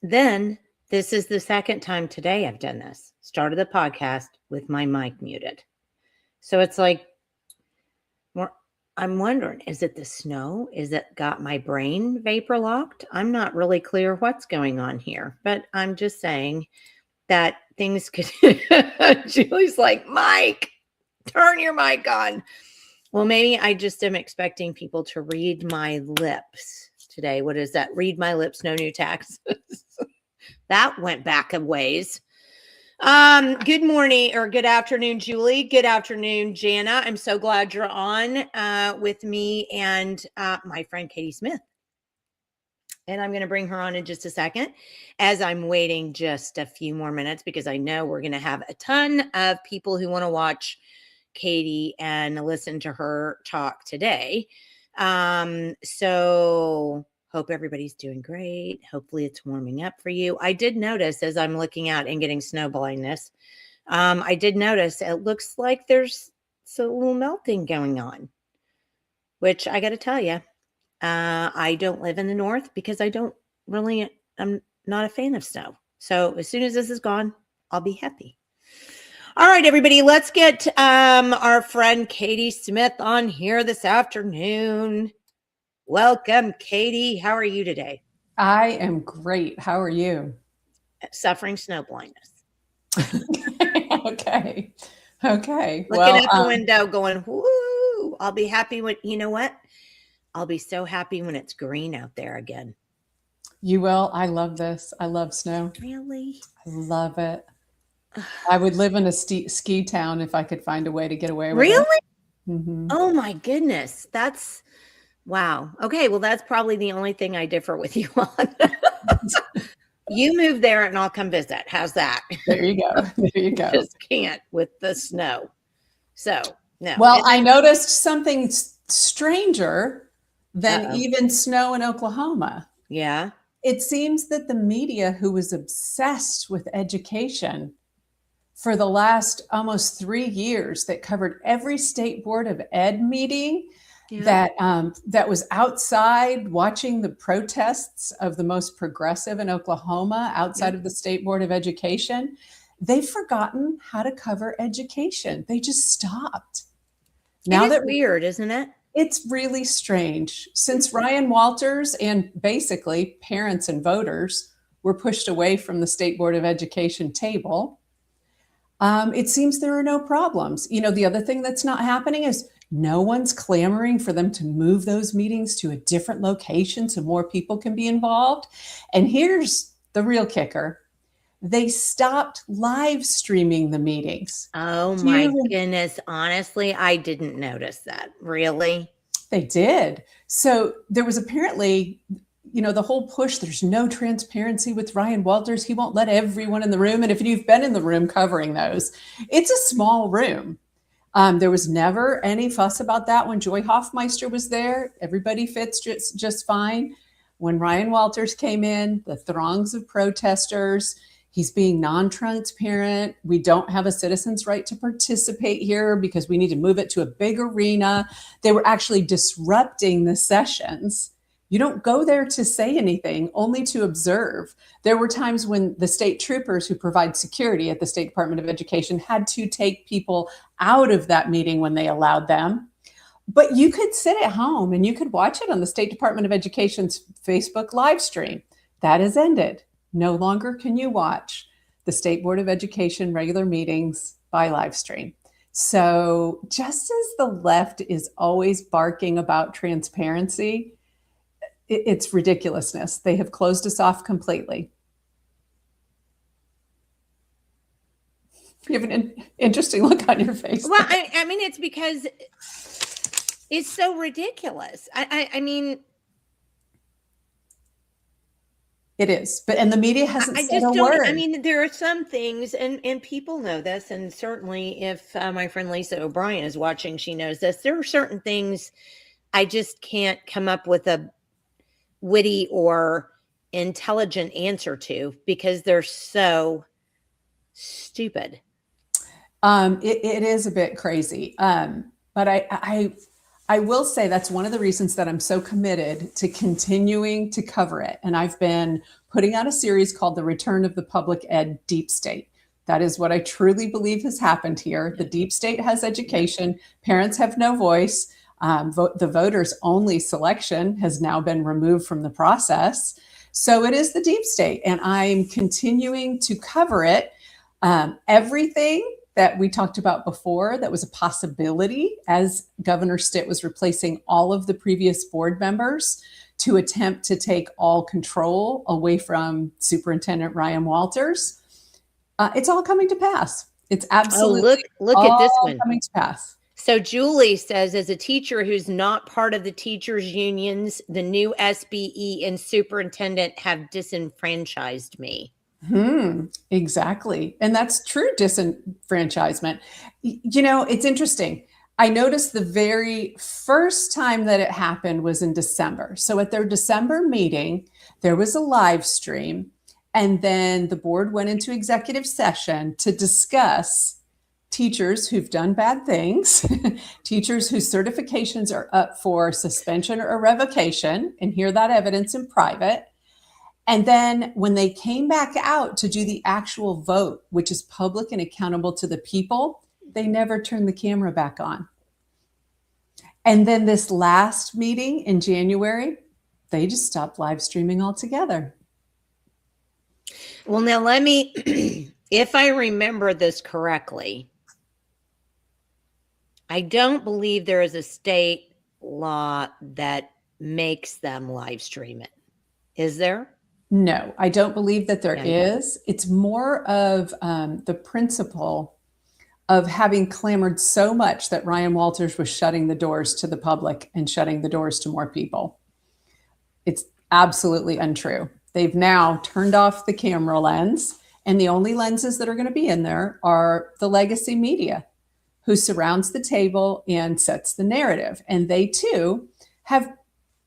Then this is the second time today I've done this. Started the podcast with my mic muted. So it's like, I'm wondering, is it the snow? Is it got my brain vapor locked? I'm not really clear what's going on here, but I'm just saying that things could. Julie's like, Mike, turn your mic on. Well, maybe I just am expecting people to read my lips today. What is that? Read my lips, no new taxes. That went back a ways. Good morning or good afternoon, Julie. Good afternoon, Jana. I'm so glad you're on with me and my friend Katy Smith. And I'm going to bring her on in just a second as I'm waiting just a few more minutes because I know we're going to have a ton of people who want to watch Katy and listen to her talk today. So hope everybody's doing great. Hopefully it's warming up for you. I did notice as I'm looking out and getting snow blindness, I did notice it looks like there's a little melting going on, which I got to tell you, I don't live in the north because I'm not a fan of snow. So as soon as this is gone, I'll be happy. All right, everybody, let's get our friend Katy Smith on here this afternoon. Welcome, Katy. How are you today? I am great. How are you? Suffering snow blindness. Okay. Looking out the window going, woo, I'll be happy when, you know what? I'll be so happy when it's green out there again. You will. I love this. I love snow. Really? I love it. I would live in a ski town if I could find a way to get away with it. Really? Mm-hmm. Oh my goodness. That's wow. Okay. Well, that's probably the only thing I differ with you on. You move there and I'll come visit. How's that? There you go. There you go. Just can't with the snow. So no. Well, I noticed something stranger than even snow in Oklahoma. Yeah. It seems that the media, who was obsessed with education for the last almost 3 years, that covered every state board of ed meeting, that was outside watching the protests of the most progressive in Oklahoma outside of the State Board of Education, they've forgotten how to cover education. They just stopped. Now that's weird, isn't it? It's really strange. Since Ryan Walters and basically parents and voters were pushed away from the State Board of Education table, it seems there are no problems. You know, the other thing that's not happening is No one's clamoring for them to move those meetings to a different location so more people can be involved. And here's the real kicker. They stopped live streaming the meetings. Oh Do my you goodness. Honestly, I didn't notice that. Really? They did. So there was apparently, the whole push, there's no transparency with Ryan Walters. He won't let everyone in the room. And if you've been in the room covering those, it's a small room. There was never any fuss about that when Joy Hoffmeister was there. Everybody fits just fine. When Ryan Walters came in, the throngs of protesters, he's being non-transparent. We don't have a citizen's right to participate here because we need to move it to a big arena. They were actually disrupting the sessions. You don't go there to say anything, only to observe. There were times when the state troopers who provide security at the State Department of Education had to take people out of that meeting when they allowed them. But you could sit at home and you could watch it on the State Department of Education's Facebook live stream. That has ended. No longer can you watch the State Board of Education regular meetings by live stream. So just as the left is always barking about transparency, it's ridiculousness. They have closed us off completely. You have an interesting look on your face. Well, I mean, it's because it's so ridiculous. I mean, it is, and the media hasn't said a word. I mean, there are some things, and people know this, and certainly if my friend Lisa O'Brien is watching, she knows this. There are certain things I just can't come up with a witty or intelligent answer to because they're so stupid. It is a bit crazy. But I will say that's one of the reasons that I'm so committed to continuing to cover it. And I've been putting out a series called The Return of the Public Ed Deep State. That is what I truly believe has happened here. The deep state has education. Parents have no voice. The voters only selection has now been removed from the process. So it is the deep state. And I'm continuing to cover it. Everything that we talked about before that was a possibility as Governor Stitt was replacing all of the previous board members to attempt to take all control away from Superintendent Ryan Walters. It's all coming to pass. It's absolutely look at this one coming to pass. So Julie says, as a teacher who's not part of the teachers unions, the new SBE and superintendent have disenfranchised me. Exactly. And that's true disenfranchisement. It's interesting. I noticed the very first time that it happened was in December. So at their December meeting, there was a live stream, and then the board went into executive session to discuss teachers who've done bad things, teachers whose certifications are up for suspension or revocation, and hear that evidence in private. And then when they came back out to do the actual vote, which is public and accountable to the people, they never turned the camera back on. And then this last meeting in January, they just stopped live streaming altogether. Well, now let me, if I remember this correctly, I don't believe there is a state law that makes them live stream it. Is there? No, I don't believe that there is. It's more of the principle of having clamored so much that Ryan Walters was shutting the doors to the public and shutting the doors to more people. It's absolutely untrue. They've now turned off the camera lens, and the only lenses that are going to be in there are the legacy media, who surrounds the table and sets the narrative. And they too have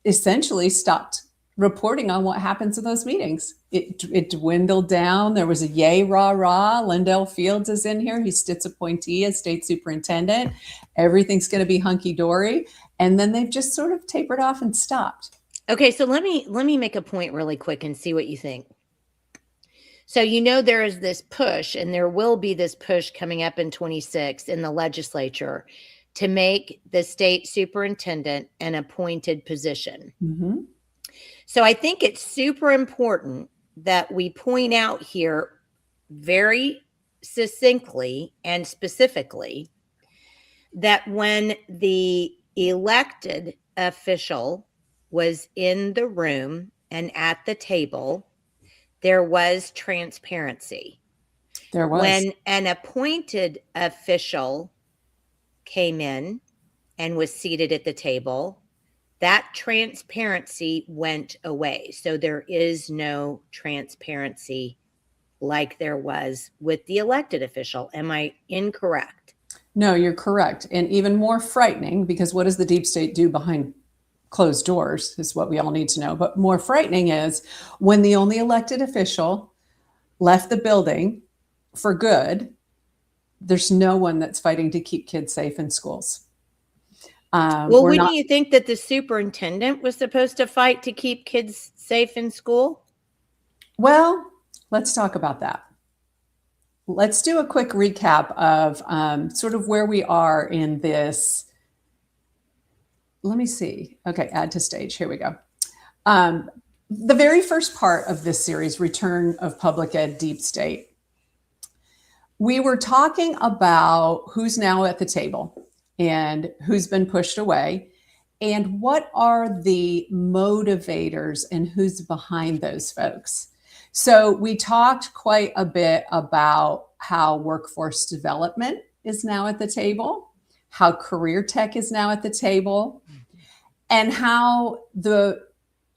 essentially stopped reporting on what happens in those meetings. It dwindled down. There was a yay, rah, rah. Lindell Fields is in here. He's Stitt's appointee as state superintendent. Everything's going to be hunky-dory. And then they've just sort of tapered off and stopped. Okay, so let me make a point really quick and see what you think. So, there is this push, and there will be this push coming up in 26 in the legislature to make the state superintendent an appointed position. Mm-hmm. So I think it's super important that we point out here very succinctly and specifically that when the elected official was in the room and at the table, there was transparency. There was. When an appointed official came in and was seated at the table, that transparency went away. So there is no transparency like there was with the elected official. Am I incorrect? No, you're correct. And even more frightening, because what does the deep state do behind closed doors is what we all need to know. But more frightening is when the only elected official left the building for good, there's no one that's fighting to keep kids safe in schools. Well, wouldn't you think that the superintendent was supposed to fight to keep kids safe in school? Well, let's talk about that. Let's do a quick recap of sort of where we are in this. Let me see. Okay, add to stage. Here we go. The very first part of this series, Return of Public Ed Deep State, we were talking about who's now at the table and who's been pushed away, and what are the motivators and who's behind those folks. So we talked quite a bit about how workforce development is now at the table, how career tech is now at the table, and how the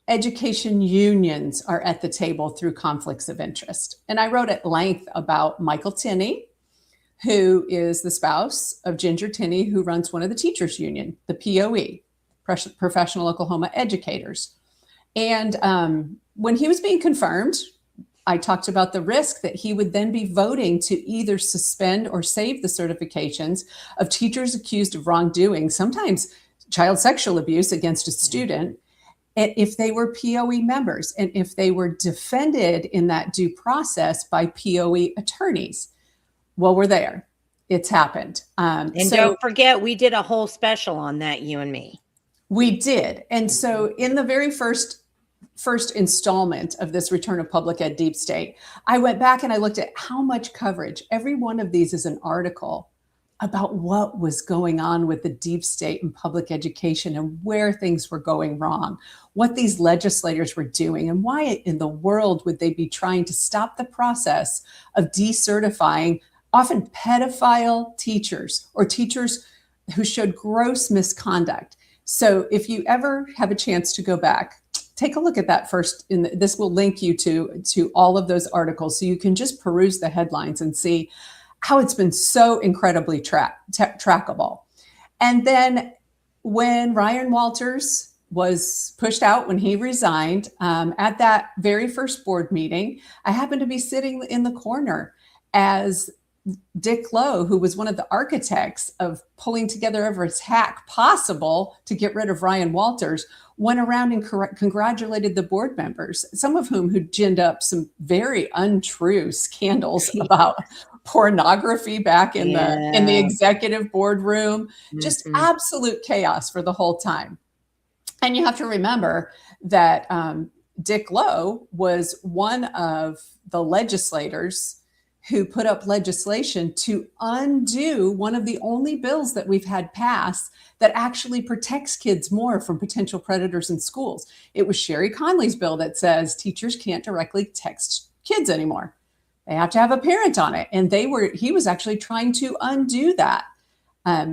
education unions are at the table through conflicts of interest. And I wrote at length about Michael Tinney, who is the spouse of Ginger Tinney, who runs one of the teachers union, the POE, Professional Oklahoma Educators. And when he was being confirmed, I talked about the risk that he would then be voting to either suspend or save the certifications of teachers accused of wrongdoing, sometimes child sexual abuse against a student, and if they were POE members and if they were defended in that due process by POE attorneys. Well, we're there. It's happened. And don't forget, we did a whole special on that, you and me. We did. And so in the very first installment of this Return of Public Ed Deep State, I went back and I looked at how much coverage. Every one of these is an article about what was going on with the deep state and public education and where things were going wrong, what these legislators were doing, and why in the world would they be trying to stop the process of decertifying often pedophile teachers or teachers who showed gross misconduct. So if you ever have a chance to go back, take a look at that first. This will link you to all of those articles so you can just peruse the headlines and see how it's been so incredibly trackable. And then when Ryan Walters was pushed out, when he resigned, at that very first board meeting, I happened to be sitting in the corner as Dick Lowe, who was one of the architects of pulling together every hack possible to get rid of Ryan Walters, went around and congratulated the board members, some of whom who ginned up some very untrue scandals about pornography back in the executive boardroom, just absolute chaos for the whole time. And you have to remember that Dick Lowe was one of the legislators who put up legislation to undo one of the only bills that we've had passed that actually protects kids more from potential predators in schools. It was Sherry Conley's bill that says teachers can't directly text kids anymore. They have to have a parent on it. And he was actually trying to undo that.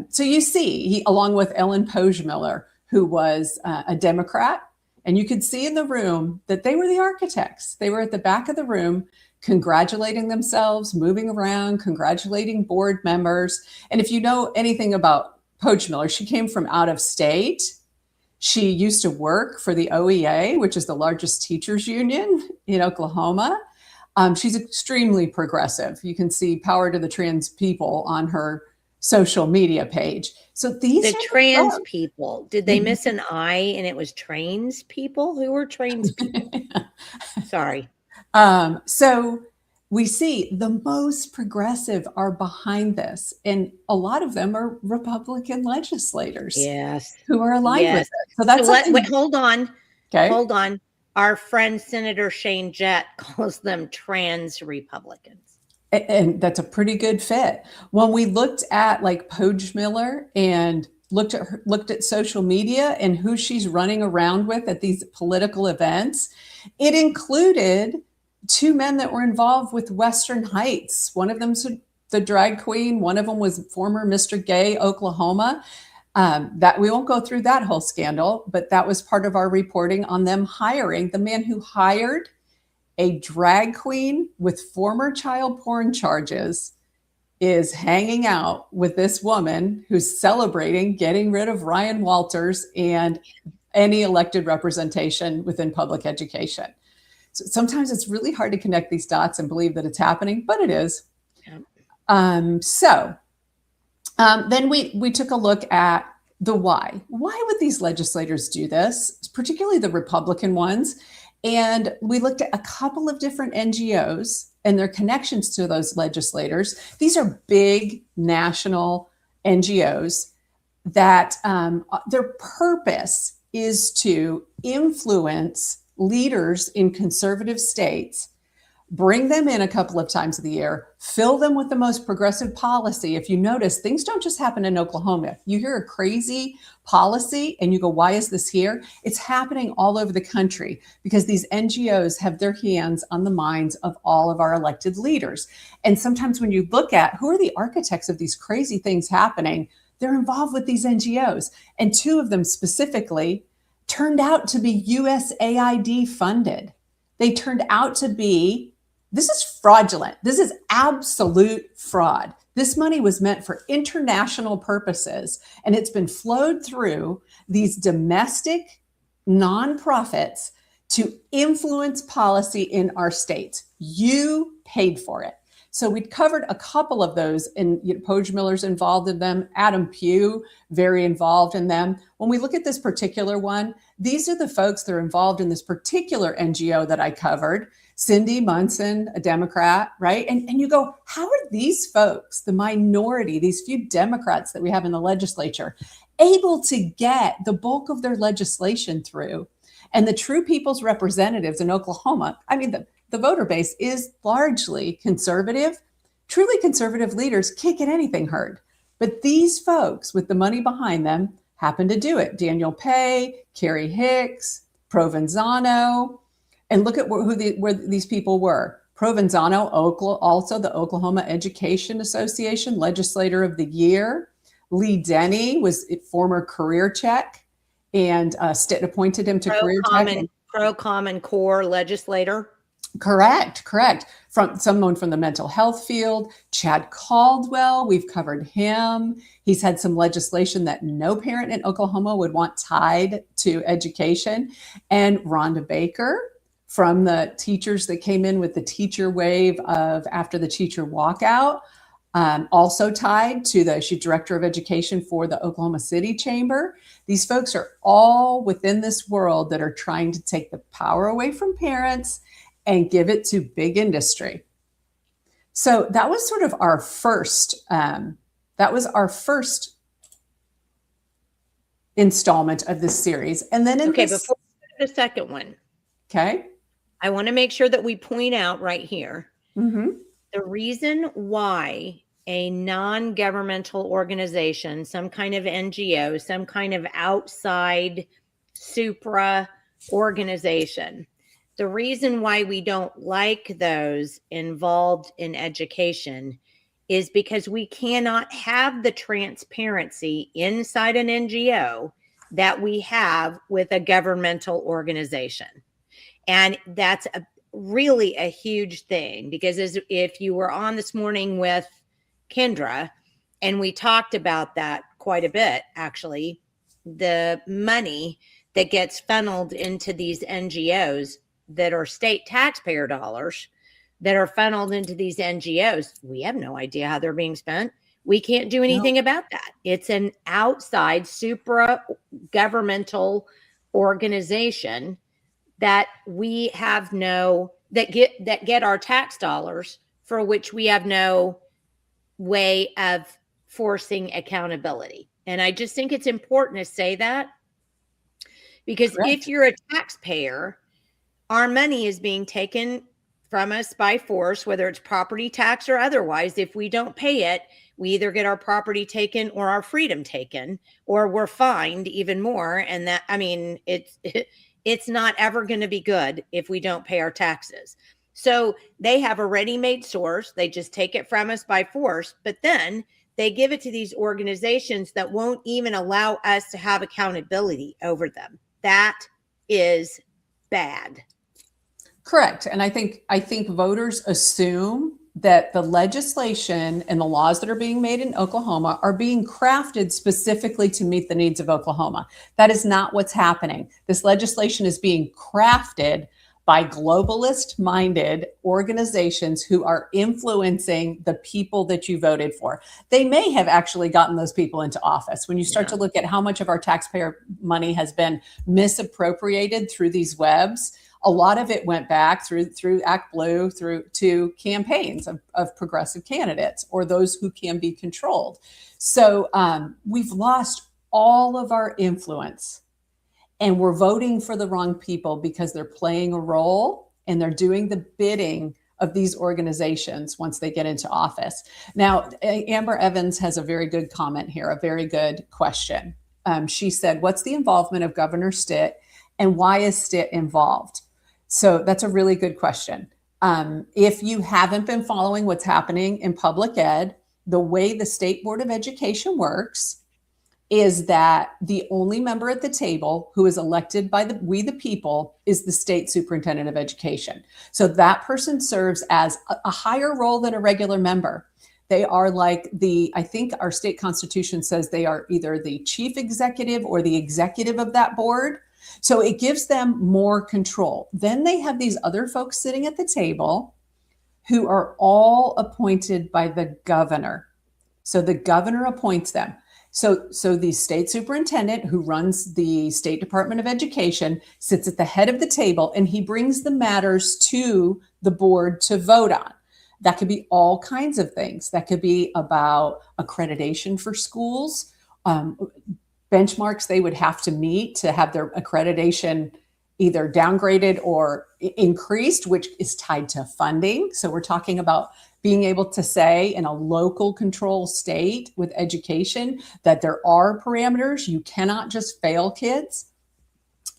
So you see, he, along with Ellen Pogemiller, who was a Democrat, and you could see in the room that they were the architects. They were at the back of the room, congratulating themselves, moving around, congratulating board members. And if you know anything about Pogemiller, she came from out of state. She used to work for the OEA, which is the largest teachers union in Oklahoma. She's extremely progressive. You can see Power to the Trans People on her social media page. So these trans people, did they miss an I and it was trains people? Who were trains people? Sorry. So we see the most progressive are behind this, and a lot of them are Republican legislators, who are aligned with it. So that's wait, hold on. Okay. Hold on. Our friend Senator Shane Jett calls them trans Republicans. And that's a pretty good fit. When we looked at like Poge Miller and looked at social media and who she's running around with at these political events, it included two men that were involved with Western Heights. One of them's the drag queen. One of them was former Mr. Gay Oklahoma. That we won't go through that whole scandal, but that was part of our reporting on them hiring the man who hired a drag queen with former child porn charges is hanging out with this woman who's celebrating getting rid of Ryan Walters and any elected representation within public education. So sometimes it's really hard to connect these dots and believe that it's happening, but it is. Yeah. Then we took a look at the why. Why would these legislators do this, particularly the Republican ones? And we looked at a couple of different NGOs and their connections to those legislators. These are big national NGOs that their purpose is to influence leaders in conservative states, bring them in a couple of times of the year, fill them with the most progressive policy. If you notice, things don't just happen in Oklahoma. You hear a crazy policy and you go, why is this here? It's happening all over the country because these NGOs have their hands on the minds of all of our elected leaders. And sometimes when you look at who are the architects of these crazy things happening, they're involved with these NGOs. And two of them specifically turned out to be USAID funded. They turned out to be, this is fraudulent. This is absolute fraud. This money was meant for international purposes, and it's been flowed through these domestic nonprofits to influence policy in our states. You paid for it. So we covered a couple of those, and Poge Miller's involved in them. Adam Pugh, very involved in them. When we look at this particular one, these are the folks that are involved in this particular NGO that I covered. Cindy Munson, a Democrat, right? And you go, how are these folks, the minority, these few Democrats that we have in the legislature, able to get the bulk of their legislation through? And the true people's representatives in Oklahoma, I mean, the voter base is largely conservative. Truly conservative leaders can't get anything heard. But these folks with the money behind them happen to do it. Daniel Pay, Carrie Hicks, Provenzano. And look at where these people were. Provenzano, also the Oklahoma Education Association Legislator of the Year. Lee Denny was a former Career Check, and Stitt appointed him to Career Check. Pro-Common Core legislator. Correct. From someone from the mental health field, Chad Caldwell, we've covered him. He's had some legislation that no parent in Oklahoma would want tied to education. And Rhonda Baker, from the teachers that came in with the teacher wave of after the teacher walkout, also tied to she's director of education for the Oklahoma City Chamber. These folks are all within this world that are trying to take the power away from parents and give it to big industry. So that was sort of our first, installment of this series. And then before the second one. Okay. I want to make sure that we point out right here, the reason why a non-governmental organization, some kind of NGO, some kind of outside supra organization, the reason why we don't like those involved in education is because we cannot have the transparency inside an NGO that we have with a governmental organization. And that's really a huge thing, because if you were on this morning with Kendra, and we talked about that quite a bit, actually, the money that gets funneled into these NGOs that are state taxpayer dollars that are funneled into these NGOs, we have no idea how they're being spent. We can't do anything about that. It's an outside supra governmental organization that we have that get our tax dollars, for which we have no way of forcing accountability. And I just think it's important to say that, because if you're a taxpayer, our money is being taken from us by force, whether it's property tax or otherwise. If we don't pay it, we either get our property taken or our freedom taken, or we're fined even more. And that, I mean, it's not ever going to be good if we don't pay our taxes. So they have a ready-made source. They just take it from us by force, but then they give it to these organizations that won't even allow us to have accountability over them. That is bad. Correct. And I think voters assume that the legislation and the laws that are being made in Oklahoma are being crafted specifically to meet the needs of Oklahoma. That is not what's happening. This legislation is being crafted by globalist-minded organizations who are influencing the people that you voted for. They may have actually gotten those people into office. When you start to look at how much of our taxpayer money has been misappropriated through these webs, a lot of it went back through Act Blue, through to campaigns of progressive candidates or those who can be controlled. So we've lost all of our influence, and we're voting for the wrong people because they're playing a role and they're doing the bidding of these organizations once they get into office. Now, Amber Evans has a very good comment here, a very good question. She said, what's the involvement of Governor Stitt and why is Stitt involved? So that's a really good question. If you haven't been following what's happening in public ed, the way the State Board of Education works is that the only member at the table who is elected by we the people is the state superintendent of education. So that person serves as a higher role than a regular member. They are like I think our state constitution says they are either the chief executive or the executive of that board. So it gives them more control. Then they have these other folks sitting at the table who are all appointed by the governor. So the governor appoints them. So the state superintendent who runs the State Department of Education sits at the head of the table and he brings the matters to the board to vote on. That could be all kinds of things. That could be about accreditation for schools, benchmarks they would have to meet to have their accreditation either downgraded or increased, which is tied to funding. So we're talking about being able to say in a local control state with education that there are parameters. You cannot just fail kids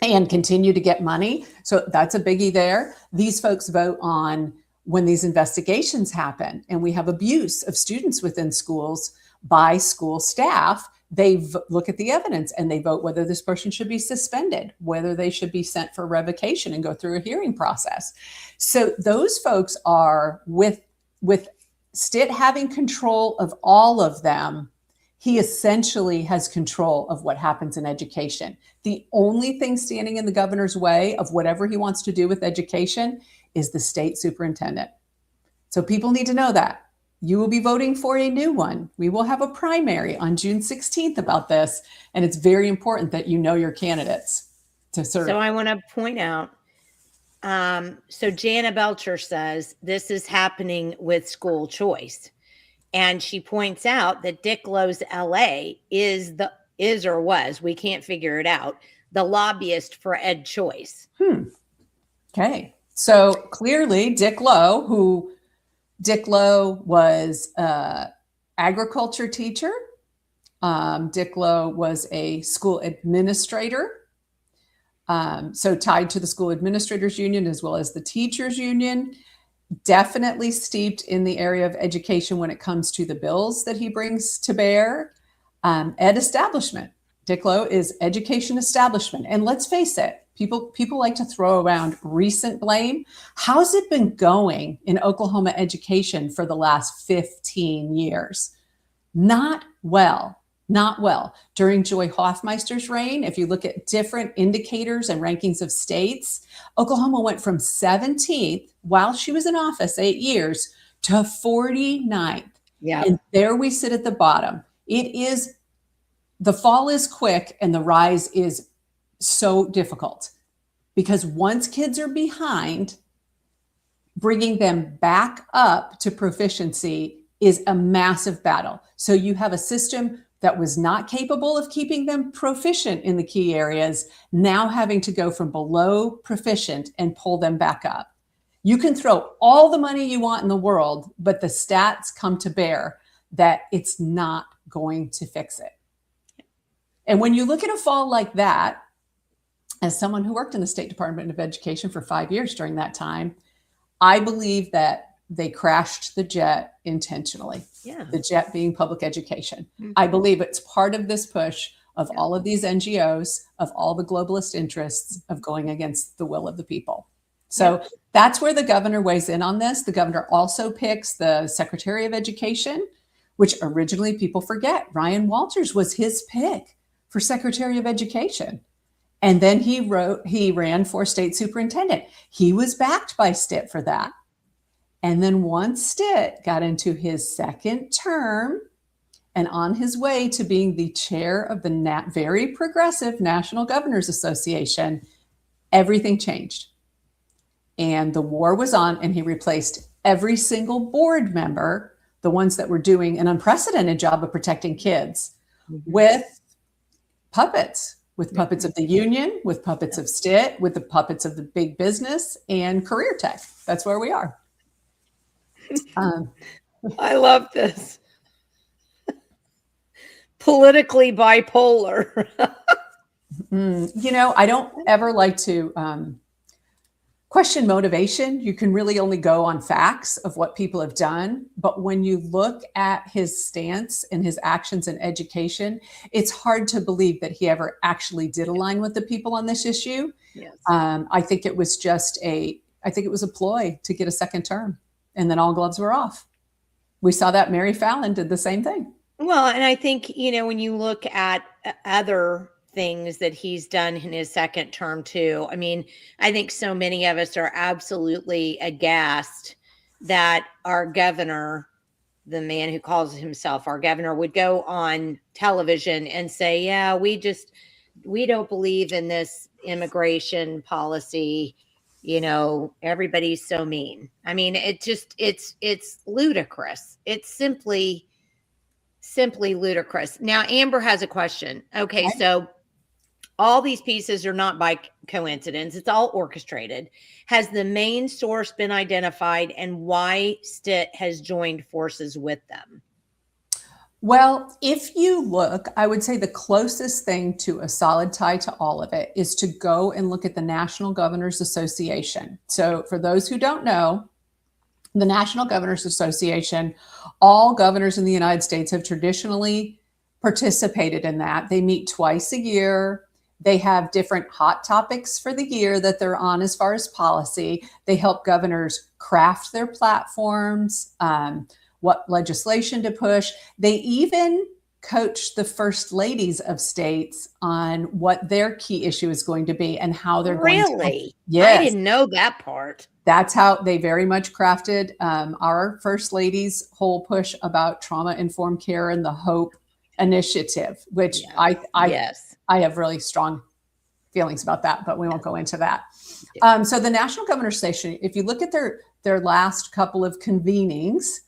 and continue to get money. So that's a biggie there. These folks vote on when these investigations happen and we have abuse of students within schools by school staff. They look at the evidence and they vote whether this person should be suspended, whether they should be sent for revocation and go through a hearing process. So those folks are with Stitt having control of all of them. He essentially has control of what happens in education. The only thing standing in the governor's way of whatever he wants to do with education is the state superintendent. So people need to know that. You will be voting for a new one. We will have a primary on June 16th about this, and it's very important that you know your candidates to serve. So I want to point out, so Jana Belcher says this is happening with school choice. And she points out that Dick Lowe's LA is or was, we can't figure it out, the lobbyist for Ed Choice. Okay. So clearly Dick Lowe was an agriculture teacher. Dick Lowe was a school administrator. So tied to the school administrators union as well as the teachers union, definitely steeped in the area of education when it comes to the bills that he brings to bear. Ed establishment. Dick Lowe is education establishment. And let's face it, people like to throw around recent blame. How's it been going in Oklahoma education for the last 15 years? Not well. Not well. During Joy Hoffmeister's reign, if you look at different indicators and rankings of states, Oklahoma went from 17th while she was in office 8 years to 49th. Yeah. And there we sit at the bottom. The fall is quick and the rise is so difficult because once kids are behind, bringing them back up to proficiency is a massive battle. So you have a system that was not capable of keeping them proficient in the key areas, now having to go from below proficient and pull them back up. You can throw all the money you want in the world, but the stats come to bear that it's not going to fix it. And when you look at a fall like that, as someone who worked in the State Department of Education for 5 years during that time, I believe that they crashed the jet intentionally. Yeah. The jet being public education. Mm-hmm. I believe it's part of this push of all of these NGOs, of all the globalist interests of going against the will of the people. So that's where the governor weighs in on this. The governor also picks the Secretary of Education, which originally people forget. Ryan Walters was his pick for Secretary of Education. And then he ran for state superintendent. He was backed by Stitt for that. And then once Stitt got into his second term and on his way to being the chair of the very progressive National Governors Association, everything changed. And the war was on, and he replaced every single board member, the ones that were doing an unprecedented job of protecting kids, with puppets. With puppets of the union, with puppets of Stitt, with the puppets of the big business and career tech. That's where we are. I love this. Politically bipolar. I don't ever like to question motivation. You can really only go on facts of what people have done. But when you look at his stance and his actions in education, it's hard to believe that he ever actually did align with the people on this issue. Yes. I think it was a ploy to get a second term, and then all gloves were off. We saw that Mary Fallon did the same thing. Well, and I think, when you look at other things that he's done in his second term too. I mean, I think so many of us are absolutely aghast that our governor, the man who calls himself our governor, would go on television and say, yeah, we don't believe in this immigration policy. Everybody's so mean. I mean, it's ludicrous. It's simply ludicrous. Now, Amber has a question. Okay. So all these pieces are not by coincidence. It's all orchestrated. Has the main source been identified, and why Stitt has joined forces with them? Well, if you look, I would say the closest thing to a solid tie to all of it is to go and look at the National Governors Association. So for those who don't know, the National Governors Association, all governors in the United States have traditionally participated in that. They meet twice a year. They have different hot topics for the year that they're on as far as policy. They help governors craft their platforms, what legislation to push. They even coach the first ladies of states on what their key issue is going to be and how they're going to. Really? Yes. I didn't know that part. That's how they very much crafted our first lady's whole push about trauma-informed care and the HOPE initiative, which I have really strong feelings about that, but we won't go into that. So the National Governors Station, if you look at their last couple of convenings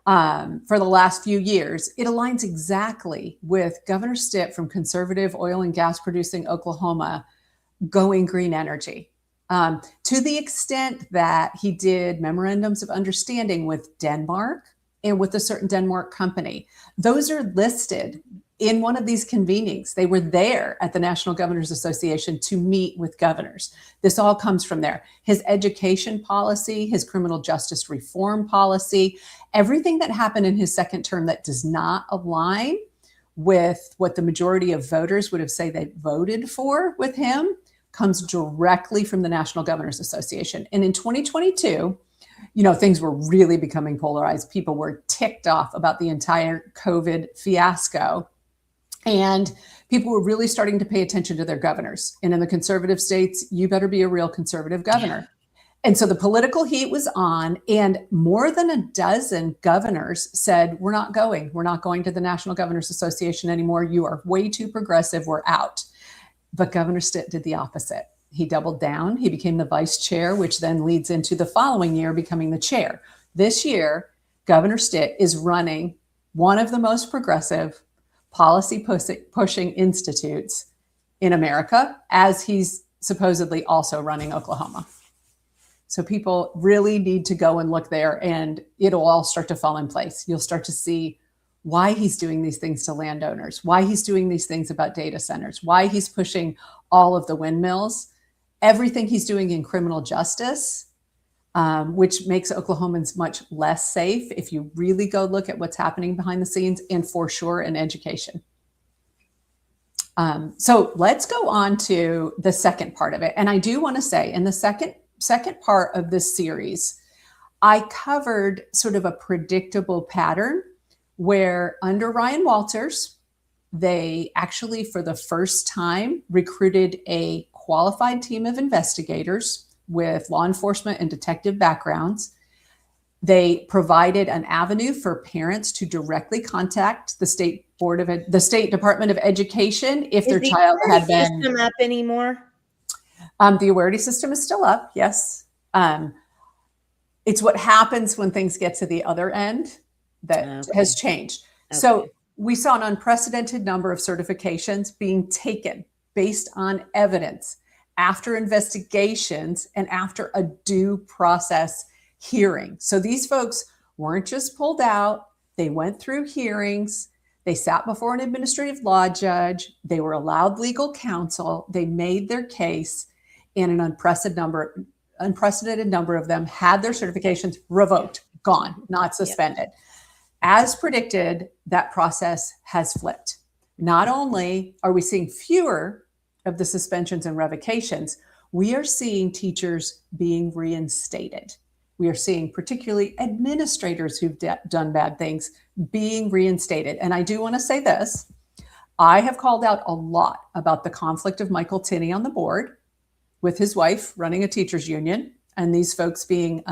for the last few years, it aligns exactly with Governor Stitt from conservative oil and gas producing Oklahoma going green energy. To the extent that he did memorandums of understanding with Denmark and with a certain Denmark company. Those are listed in one of these convenings. They were there at the National Governors Association to meet with governors. This all comes from there. His education policy, his criminal justice reform policy, everything that happened in his second term that does not align with what the majority of voters would have said they voted for with him comes directly from the National Governors Association. And in 2022, things were really becoming polarized. People were ticked off about the entire COVID fiasco. And people were really starting to pay attention to their governors. And in the conservative states, you better be a real conservative governor. And so the political heat was on, and more than a dozen governors said, we're not going to the National Governors Association anymore. You are way too progressive. We're out. But Governor Stitt did the opposite. He doubled down. He became the vice chair, which then leads into the following year becoming the chair. This year, Governor Stitt is running one of the most progressive policy pushing institutes in America, as he's supposedly also running Oklahoma. So people really need to go and look there, and it'll all start to fall in place. You'll start to see why he's doing these things to landowners, why he's doing these things about data centers, why he's pushing all of the windmills, everything he's doing in criminal justice, which makes Oklahomans much less safe if you really go look at what's happening behind the scenes, and for sure in education. So let's go on to the second part of it. And I do want to say, in the second part of this series, I covered sort of a predictable pattern where under Ryan Walters, they actually, for the first time, recruited a qualified team of investigators with law enforcement and detective backgrounds. They provided an avenue for parents to directly contact the State Department of Education if their child had been. Is the up anymore? The awareness system is still up. Yes. It's what happens when things get to the other end that has changed. Okay. So we saw an unprecedented number of certifications being taken based on evidence after investigations and after a due process hearing. So these folks weren't just pulled out. They went through hearings. They sat before an administrative law judge. They were allowed legal counsel. They made their case, and an unprecedented number of them had their certifications revoked, gone, not suspended. Yep. As predicted, that process has flipped. Not only are we seeing fewer of the suspensions and revocations, we are seeing teachers being reinstated. We are seeing particularly administrators who've done bad things being reinstated. And I do want to say this. I have called out a lot about the conflict of Michael Tinney on the board with his wife running a teachers union, and these folks being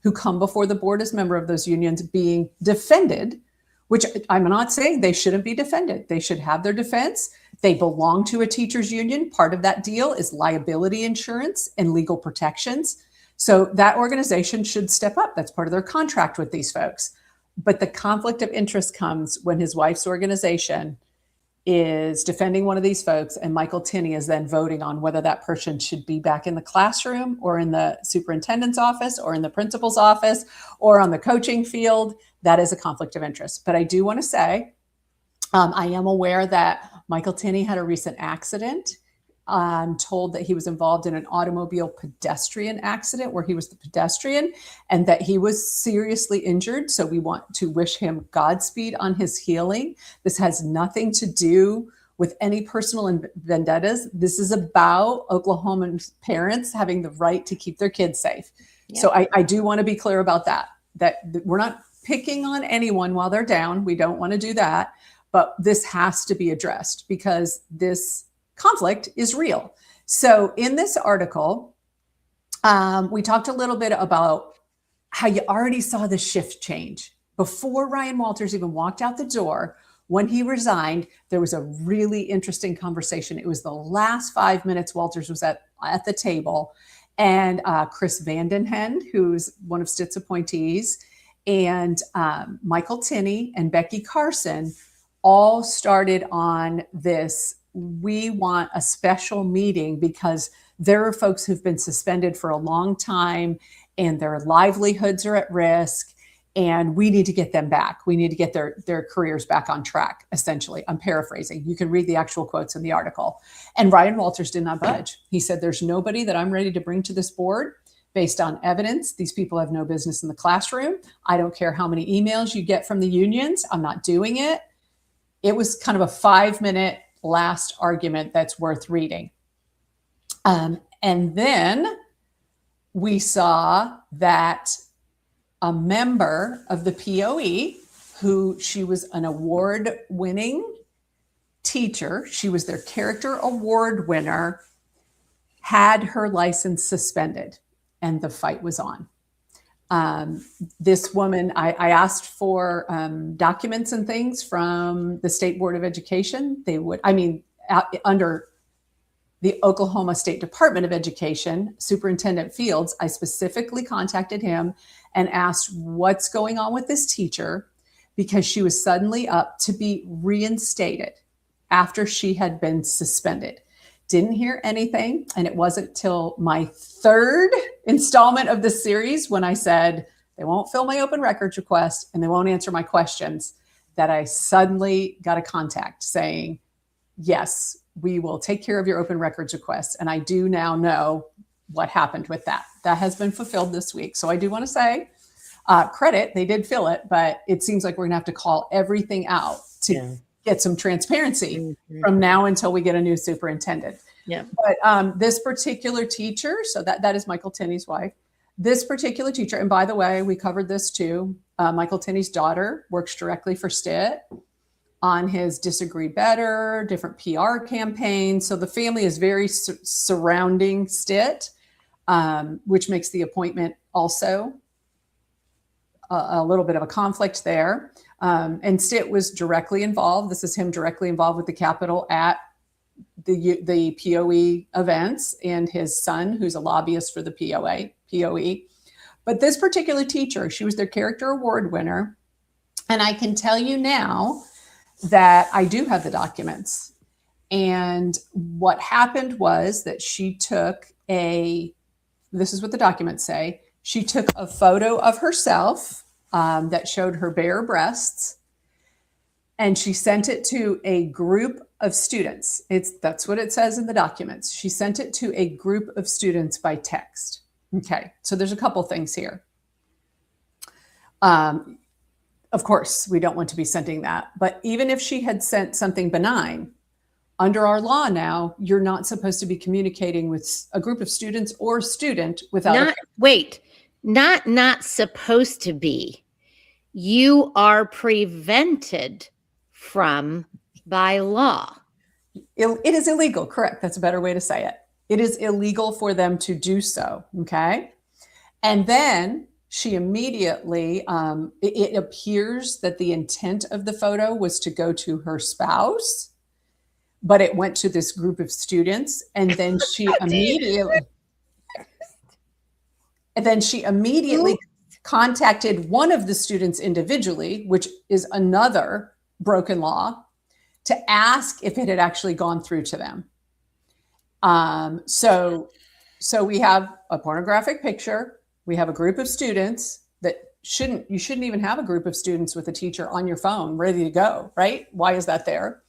who come before the board as member of those unions being defended, which I'm not saying they shouldn't be defended. They should have their defense. They belong to a teachers union. Part of that deal is liability insurance and legal protections. So that organization should step up. That's part of their contract with these folks. But the conflict of interest comes when his wife's organization is defending one of these folks, and Michael Tinney is then voting on whether that person should be back in the classroom or in the superintendent's office or in the principal's office or on the coaching field. That is a conflict of interest. But I do want to say, I am aware that Michael Tinney had a recent accident. I'm told that he was involved in an automobile pedestrian accident where he was the pedestrian and that he was seriously injured. So we want to wish him Godspeed on his healing. This has nothing to do with any personal vendettas. This is about Oklahoman parents having the right to keep their kids safe. Yeah. So I do want to be clear about that we're not picking on anyone while they're down. We don't want to do that, but this has to be addressed because this conflict is real. So in this article, we talked a little bit about how you already saw the shift change. Before Ryan Walters even walked out the door, when he resigned, there was a really interesting conversation. It was the last 5 minutes Walters was at the table, and Chris Vandenhen, who's one of Stitt's appointees, and Michael Tinney and Becky Carson all started on this. We want a special meeting because there are folks who've been suspended for a long time and their livelihoods are at risk, and we need to get them back. We need to get their careers back on track, essentially. I'm paraphrasing. You can read the actual quotes in the article. And Ryan Walters did not budge. He said, there's nobody that I'm ready to bring to this board based on evidence. These people have no business in the classroom. I don't care how many emails you get from the unions. I'm not doing it. It was kind of a 5-minute last argument that's worth reading. And then we saw that a member of the POE, who she was an award-winning teacher, she was their character award winner, had her license suspended, and the fight was on. This woman, I asked for documents and things from the State Board of Education. Under the Oklahoma State Department of Education, Superintendent Fields, I specifically contacted him and asked what's going on with this teacher, because she was suddenly up to be reinstated after she had been suspended. Didn't hear anything. And it wasn't till my third installment of the series when I said, they won't fill my open records request and they won't answer my questions, that I suddenly got a contact saying, yes, we will take care of your open records request. And I do now know what happened with that. That has been fulfilled this week. So I do want to say credit, they did fill it, but it seems like we're going to have to call everything out to get some transparency from now until we get a new superintendent. Yeah. But this particular teacher, so that is Michael Tinney's wife, this particular teacher, and by the way, we covered this too. Michael Tinney's daughter works directly for Stitt on his Disagree Better, different PR campaigns. So the family is very surrounding Stitt, which makes the appointment also a little bit of a conflict there. And Stitt was directly involved. This is him directly involved with the Capitol at the POE events, and his son, who's a lobbyist for the POE. But this particular teacher, she was their character award winner. And I can tell you now that I do have the documents. And what happened was that she took this is what the documents say. She took a photo of herself that showed her bare breasts, and she sent it to a group of students. That's what it says in the documents. She sent it to a group of students by text. Okay, so there's a couple things here. Of course, we don't want to be sending that. But even if she had sent something benign, under our law now, you're not supposed to be communicating with a group of students or student without. Not supposed to be. You are prevented from by law. It is illegal. Correct. That's a better way to say it. It is illegal for them to do so. Okay. And then she immediately, it appears that the intent of the photo was to go to her spouse, but it went to this group of students. And then she immediately contacted one of the students individually, which is another broken law, to ask if it had actually gone through to them. So we have a pornographic picture. We have a group of students that you shouldn't even have a group of students with a teacher on your phone ready to go, right? Why is that there?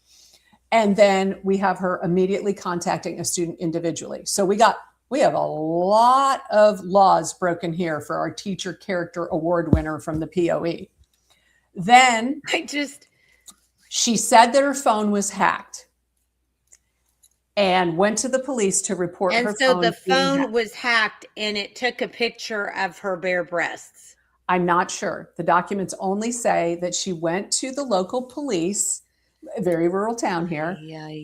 And then we have her immediately contacting a student individually. So we have a lot of laws broken here for our teacher character award winner from the POE. Then she said that her phone was hacked and went to the police to report her phone. And so the phone was hacked and it took a picture of her bare breasts. I'm not sure. The documents only say that she went to the local police, a very rural town here,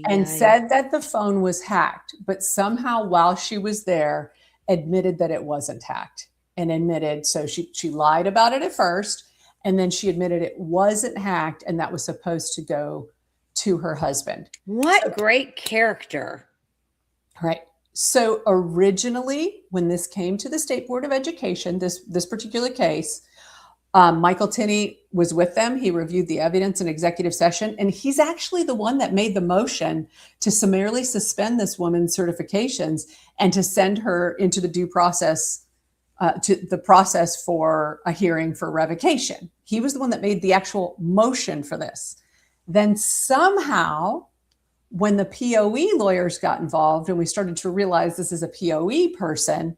and said that the phone was hacked, but somehow while she was there, admitted that it wasn't hacked and admitted. So she lied about it at first, and then she admitted it wasn't hacked, and that was supposed to go to her husband. What great character. Right. So originally, when this came to the State Board of Education, this particular case, Michael Tinney was with them. He reviewed the evidence in executive session, and he's actually the one that made the motion to summarily suspend this woman's certifications and to send her into the due process, to the process for a hearing for revocation. He was the one that made the actual motion for this. Then somehow, when the POE lawyers got involved and we started to realize this is a POE person,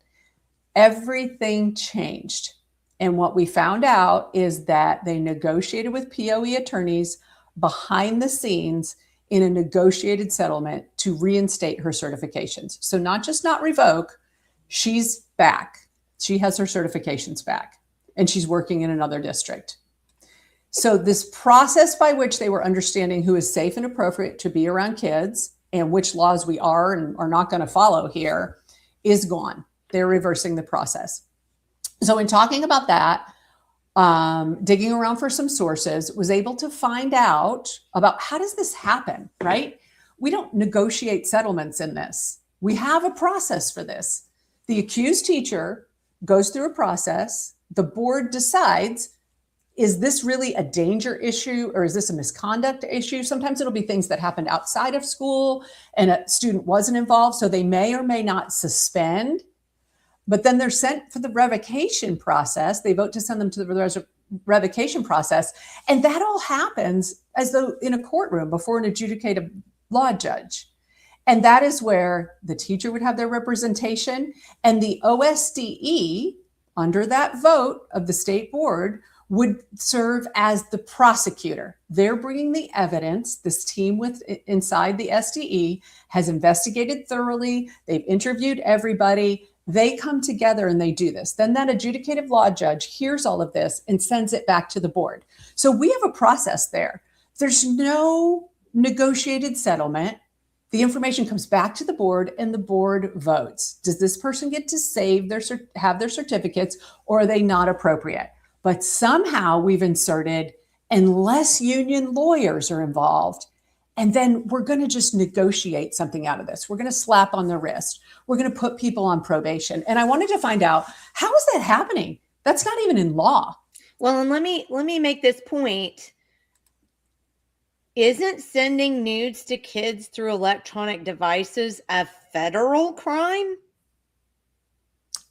everything changed. And what we found out is that they negotiated with POE attorneys behind the scenes in a negotiated settlement to reinstate her certifications. So not just not revoke, she's back. She has her certifications back, and she's working in another district. So this process by which they were understanding who is safe and appropriate to be around kids and which laws we are and are not going to follow here is gone. They're reversing the process. So in talking about that, digging around for some sources, was able to find out about how does this happen, right? We don't negotiate settlements in this. We have a process for this. The accused teacher goes through a process. The board decides is this really a danger issue or is this a misconduct issue? Sometimes it'll be things that happened outside of school and a student wasn't involved, so they may or may not suspend, but then they're sent for the revocation process. They vote to send them to the revocation process, and that all happens as though in a courtroom before an adjudicative law judge. And that is where the teacher would have their representation, and the OSDE, under that vote of the state board, would serve as the prosecutor. They're bringing the evidence. This team inside the SDE has investigated thoroughly. They've interviewed everybody. They come together and they do this. Then that adjudicative law judge hears all of this and sends it back to the board. So we have a process there. There's no negotiated settlement. The information comes back to the board and the board votes. Does this person get to have their certificates, or are they not appropriate? But somehow we've inserted, unless union lawyers are involved, and then we're going to just negotiate something out of this. We're going to slap on the wrist. We're going to put people on probation. And I wanted to find out, how is that happening? That's not even in law. Well, and let me make this point. Isn't sending nudes to kids through electronic devices a federal crime?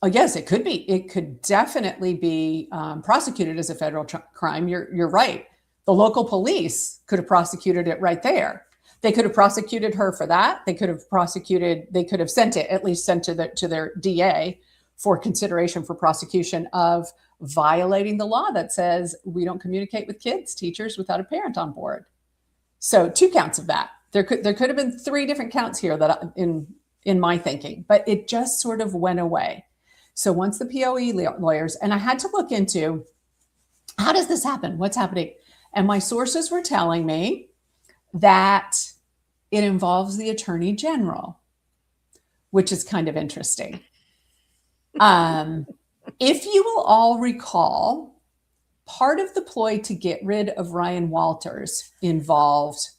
Oh, yes, it could be. It could definitely be prosecuted as a federal crime. You're right. The local police could have prosecuted it right there. They could have prosecuted her for that. They could have sent it, at least sent to their DA for consideration for prosecution of violating the law that says we don't communicate with teachers without a parent on board. So 2 counts of that. There could have been 3 different counts here that in my thinking, but it just sort of went away. So once the POE lawyers, and I had to look into, how does this happen? What's happening? And my sources were telling me that it involves the Attorney General, which is kind of interesting. If you will all recall, part of the ploy to get rid of Ryan Walters involved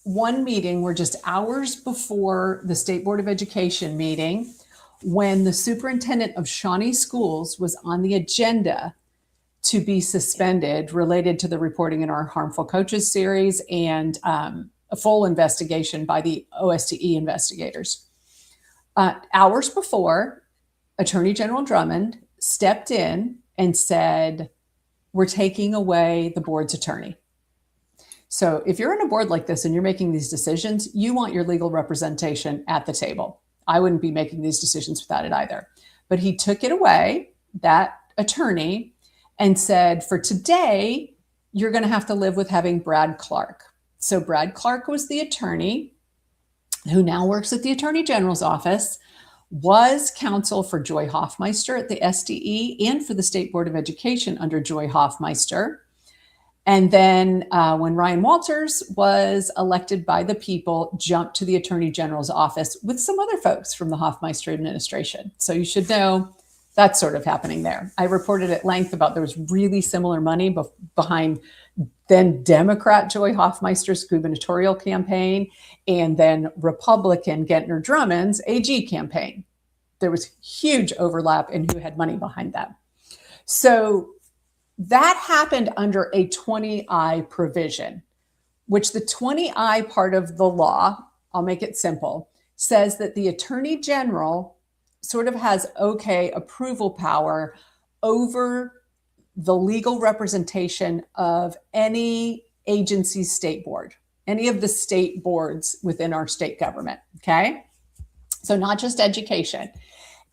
one meeting where just hours before the State Board of Education meeting, when the superintendent of Shawnee Schools was on the agenda to be suspended related to the reporting in our Harmful Coaches series and a full investigation by the OSDE investigators. Hours before, Attorney General Drummond stepped in and said, we're taking away the board's attorney. So if you're on a board like this and you're making these decisions, you want your legal representation at the table. I wouldn't be making these decisions without it either. But he took it away, that attorney, and said, for today, you're going to have to live with having Brad Clark. So Brad Clark was the attorney who now works at the Attorney General's office, was counsel for Joy Hoffmeister at the SDE and for the State Board of Education under Joy Hoffmeister. And then when Ryan Walters was elected by the people, jumped to the Attorney General's office with some other folks from the Hoffmeister administration. So you should know that's sort of happening there. I reported at length about there was really similar money behind then Democrat Joy Hoffmeister's gubernatorial campaign and then Republican Gentner Drummond's AG campaign. There was huge overlap in who had money behind that. So that happened under a 20I provision, which the 20I part of the law, I'll make it simple, says that the Attorney General sort of has approval power over the legal representation of any agency's state board, any of the state boards within our state government, okay? So not just education.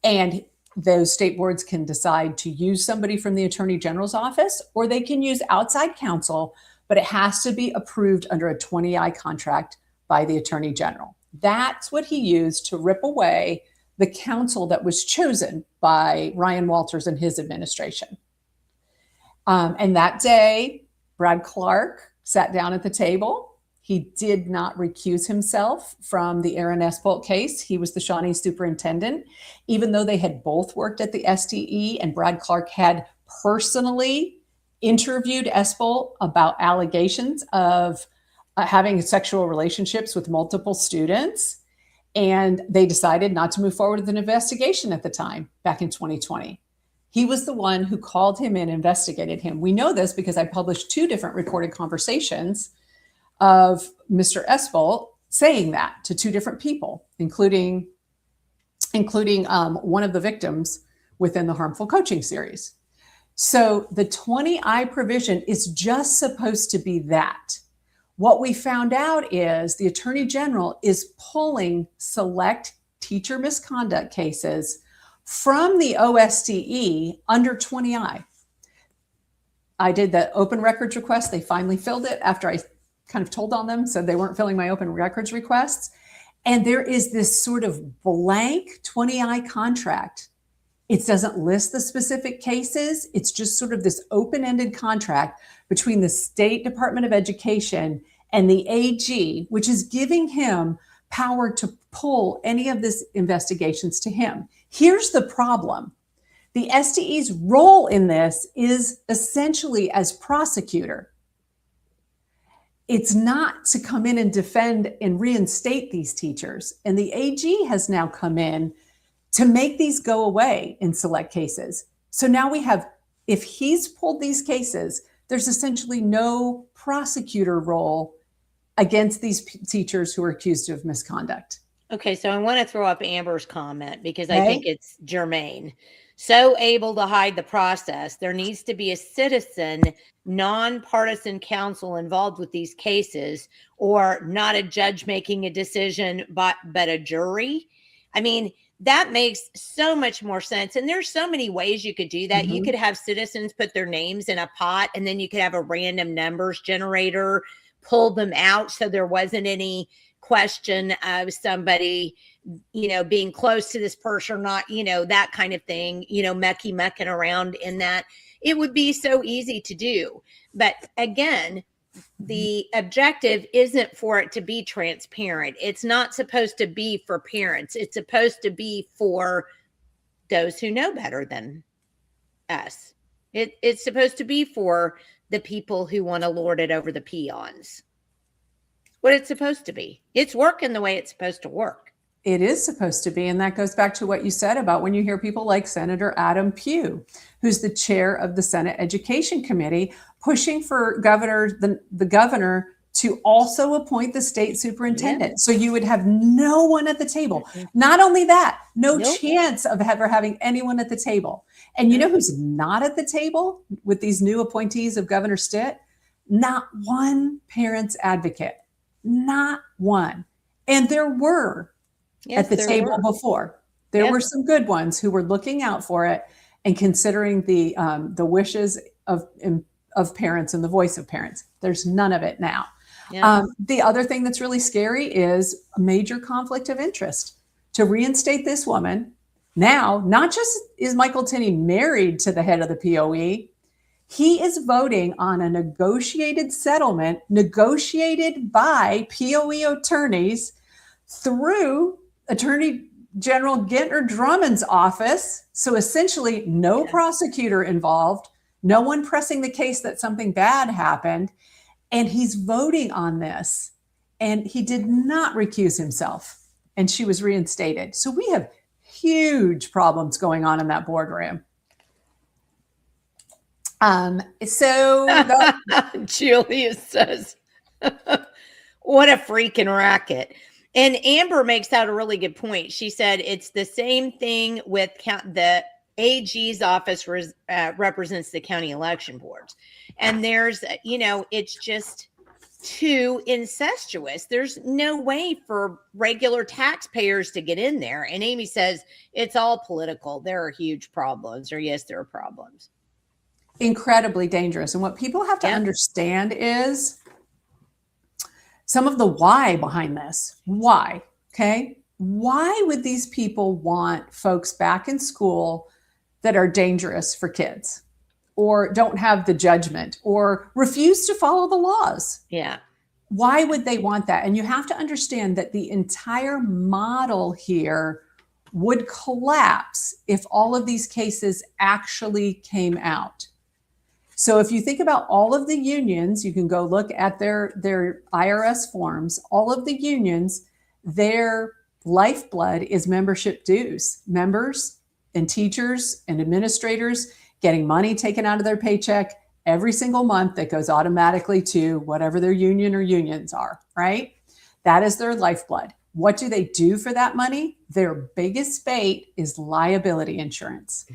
And those state boards can decide to use somebody from the Attorney General's office, or they can use outside counsel, but it has to be approved under a 20I contract by the Attorney General. That's what he used to rip away the counsel that was chosen by Ryan Walters and his administration. And that day, Brad Clark sat down at the table. He did not recuse himself from the Aaron Espolk case. He was the Shawnee superintendent, even though they had both worked at the SDE and Brad Clark had personally interviewed Espolk about allegations of having sexual relationships with multiple students. And they decided not to move forward with an investigation at the time, back in 2020. He was the one who called him in, investigated him. We know this because I published 2 different recorded conversations of Mr. Espel saying that to 2 different people, including one of the victims within the harmful coaching series. So the 20I provision is just supposed to be that. What we found out is the Attorney General is pulling select teacher misconduct cases from the OSTE under 20I. I did the open records request. They finally filled it after I kind of told on them, said they weren't filling my open records requests. And there is this sort of blank 20I contract. It doesn't list the specific cases. It's just sort of this open-ended contract between the State Department of Education and the AG, which is giving him power to pull any of this investigations to him. Here's the problem. The SDE's role in this is essentially as prosecutor. It's not to come in and defend and reinstate these teachers. And the AG has now come in to make these go away in select cases. So now we have, if he's pulled these cases, there's essentially no prosecutor role against these teachers who are accused of misconduct. Okay, so I want to throw up Amber's comment because I think it's germane. So able to hide the process, there needs to be a citizen, nonpartisan counsel involved with these cases, or not a judge making a decision, but a jury. I mean, that makes so much more sense. And there's so many ways you could do that. You could have citizens put their names in a pot, and then you could have a random numbers generator pull them out so there wasn't any question of somebody, being close to this person or not, that kind of thing, mucking around in that. It would be so easy to do. But again, the objective isn't for it to be transparent. It's not supposed to be for parents. It's supposed to be for those who know better than us. It's supposed to be for the people who want to lord it over the peons. What it's supposed to be. It's working the way it's supposed to work. It is supposed to be. And that goes back to what you said about when you hear people like Senator Adam Pugh, who's the chair of the Senate Education Committee, pushing for the governor to also appoint the state superintendent. Yeah. So you would have no one at the table. Not only that, no chance of ever having anyone at the table. And you know who's not at the table with these new appointees of Governor Stitt? Not one parent's advocate. Not one. And there were at the table before. There were some good ones who were looking out for it and considering the wishes of parents and the voice of parents. There's none of it now. Yeah. The other thing that's really scary is a major conflict of interest. To reinstate this woman, now, not just is Michael Tinney married to the head of the POE, he is voting on a negotiated settlement negotiated by POE attorneys through Attorney General Gentner Drummond's office. So essentially no prosecutor involved, no one pressing the case that something bad happened. And he's voting on this. And he did not recuse himself. And she was reinstated. So we have huge problems going on in that boardroom. Julia says, what a freaking racket. And Amber makes out a really good point. She said it's the same thing with the AG's office represents the county election boards. And there's, it's just too incestuous. There's no way for regular taxpayers to get in there. And Amy says it's all political. There are huge problems, or yes, there are problems. Incredibly dangerous. And what people have to understand is some of the why behind this. Why? Okay. Why would these people want folks back in school that are dangerous for kids or don't have the judgment or refuse to follow the laws? Yeah. Why would they want that? And you have to understand that the entire model here would collapse if all of these cases actually came out. So if you think about all of the unions, you can go look at their IRS forms, all of the unions, their lifeblood is membership dues. Members and teachers and administrators getting money taken out of their paycheck every single month that goes automatically to whatever their union or unions are, right? That is their lifeblood. What do they do for that money? Their biggest bait is liability insurance.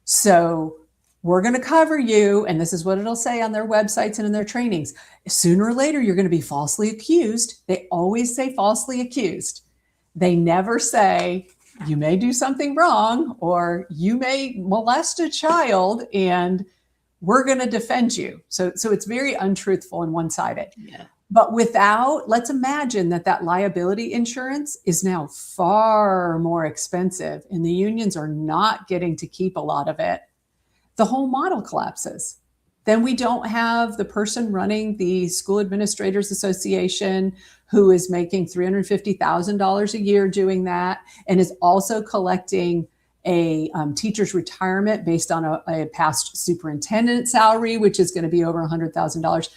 So we're going to cover you, and this is what it'll say on their websites and in their trainings. Sooner or later, you're going to be falsely accused. They always say falsely accused. They never say you may do something wrong or you may molest a child and we're going to defend you. So it's very untruthful and one-sided. Yeah. But let's imagine that liability insurance is now far more expensive and the unions are not getting to keep a lot of it. The whole model collapses. Then we don't have the person running the School Administrators Association who is making $350,000 a year doing that and is also collecting a teacher's retirement based on a past superintendent salary, which is going to be over $100,000.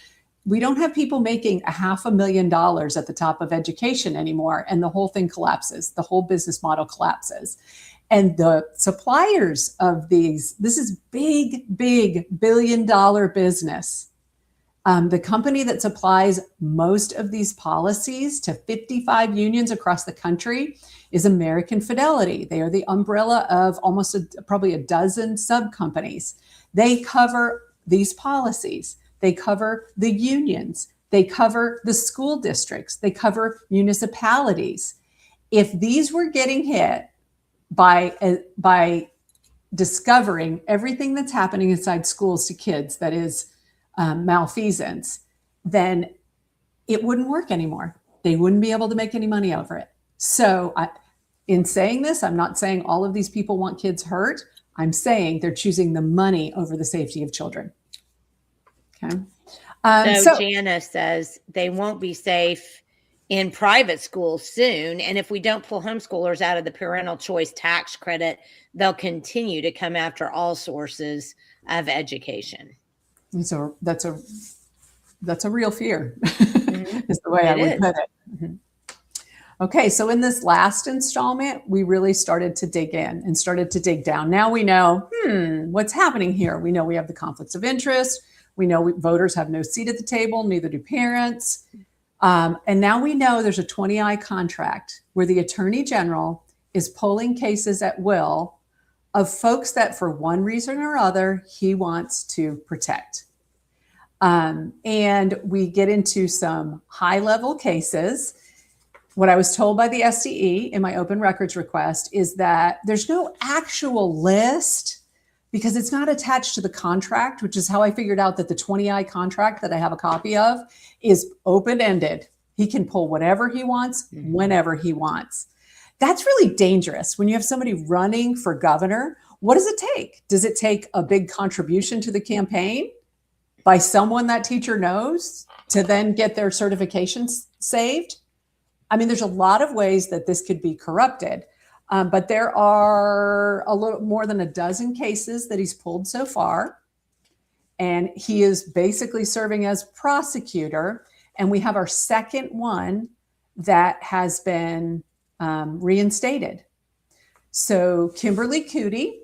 We don't have people making $500,000 at the top of education anymore, and the whole thing collapses. The whole business model collapses. And the suppliers of this is big, big billion-dollar business. The company that supplies most of these policies to 55 unions across the country is American Fidelity. They are the umbrella of probably a dozen sub-companies. They cover these policies. They cover the unions. They cover the school districts. They cover municipalities. If these were getting hit by discovering everything that's happening inside schools to kids that is malfeasance, then it wouldn't work anymore. They wouldn't be able to make any money over it. So in saying this, I'm not saying all of these people want kids hurt. I'm saying they're choosing the money over the safety of children. Okay. So Jana says they won't be safe in private schools soon. And if we don't pull homeschoolers out of the parental choice tax credit, they'll continue to come after all sources of education. So that's a real fear, is the way I would put it. Mm-hmm. Okay, so in this last installment, we really started to dig in and started to dig down. Now we know, what's happening here? We know we have the conflicts of interest. We know voters have no seat at the table, neither do parents. And now we know there's a 20-I contract where the Attorney General is pulling cases at will of folks that for one reason or other, he wants to protect. And we get into some high-level cases. What I was told by the SDE in my open records request is that there's no actual list because it's not attached to the contract, which is how I figured out that the 20-I contract that I have a copy of is open-ended. He can pull whatever he wants, whenever he wants. That's really dangerous. When you have somebody running for governor, what does it take? Does it take a big contribution to the campaign by someone that teacher knows to then get their certifications saved? I mean, there's a lot of ways that this could be corrupted, but there are a little more than a dozen cases that he's pulled so far. And he is basically serving as prosecutor. And we have our second one that has been reinstated. So Kimberly Katy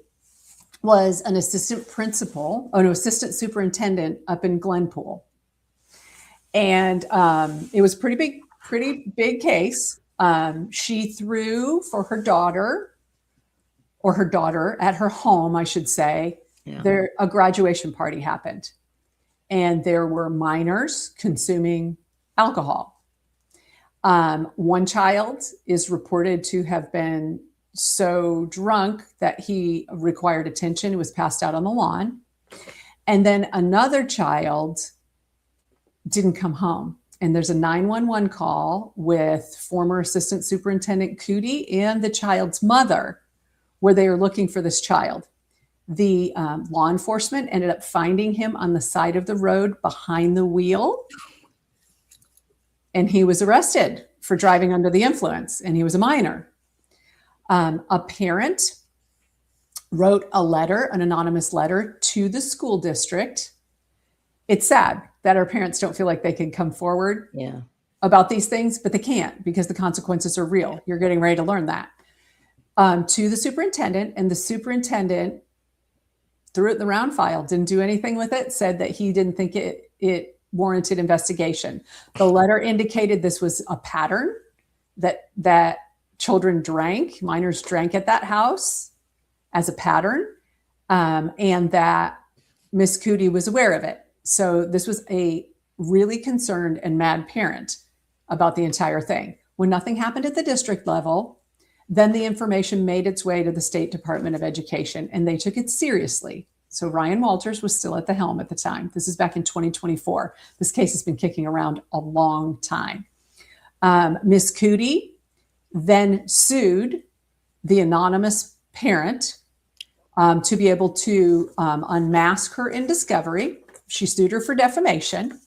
was an assistant superintendent up in Glenpool. And it was pretty big case. She threw for her daughter at her home, I should say. Yeah. A graduation party happened and there were minors consuming alcohol. One child is reported to have been so drunk that he required attention. He was passed out on the lawn. And then another child didn't come home. And there's a 911 call with former Assistant Superintendent Katy and the child's mother, where they are looking for this child. The law enforcement ended up finding him on the side of the road behind the wheel. And he was arrested for driving under the influence, and he was a minor. A parent wrote a letter, an anonymous letter to the school district. It's sad that our parents don't feel like they can come forward about these things, but they can't because the consequences are real. You're getting ready to learn that. to the superintendent, and the superintendent threw it in the round file, didn't do anything with it, said that he didn't think it warranted investigation. The letter indicated this was a pattern that children drank, minors drank at that house as a pattern, and that Miss Katy was aware of it. So this was a really concerned and mad parent about the entire thing. When nothing happened at the district level, then the information made its way to the State Department of Education, and they took it seriously. So Ryan Walters was still at the helm at the time. This is back in 2024. This case has been kicking around a long time. Miss Katy then sued the anonymous parent to be able to unmask her in discovery. She sued her for defamation.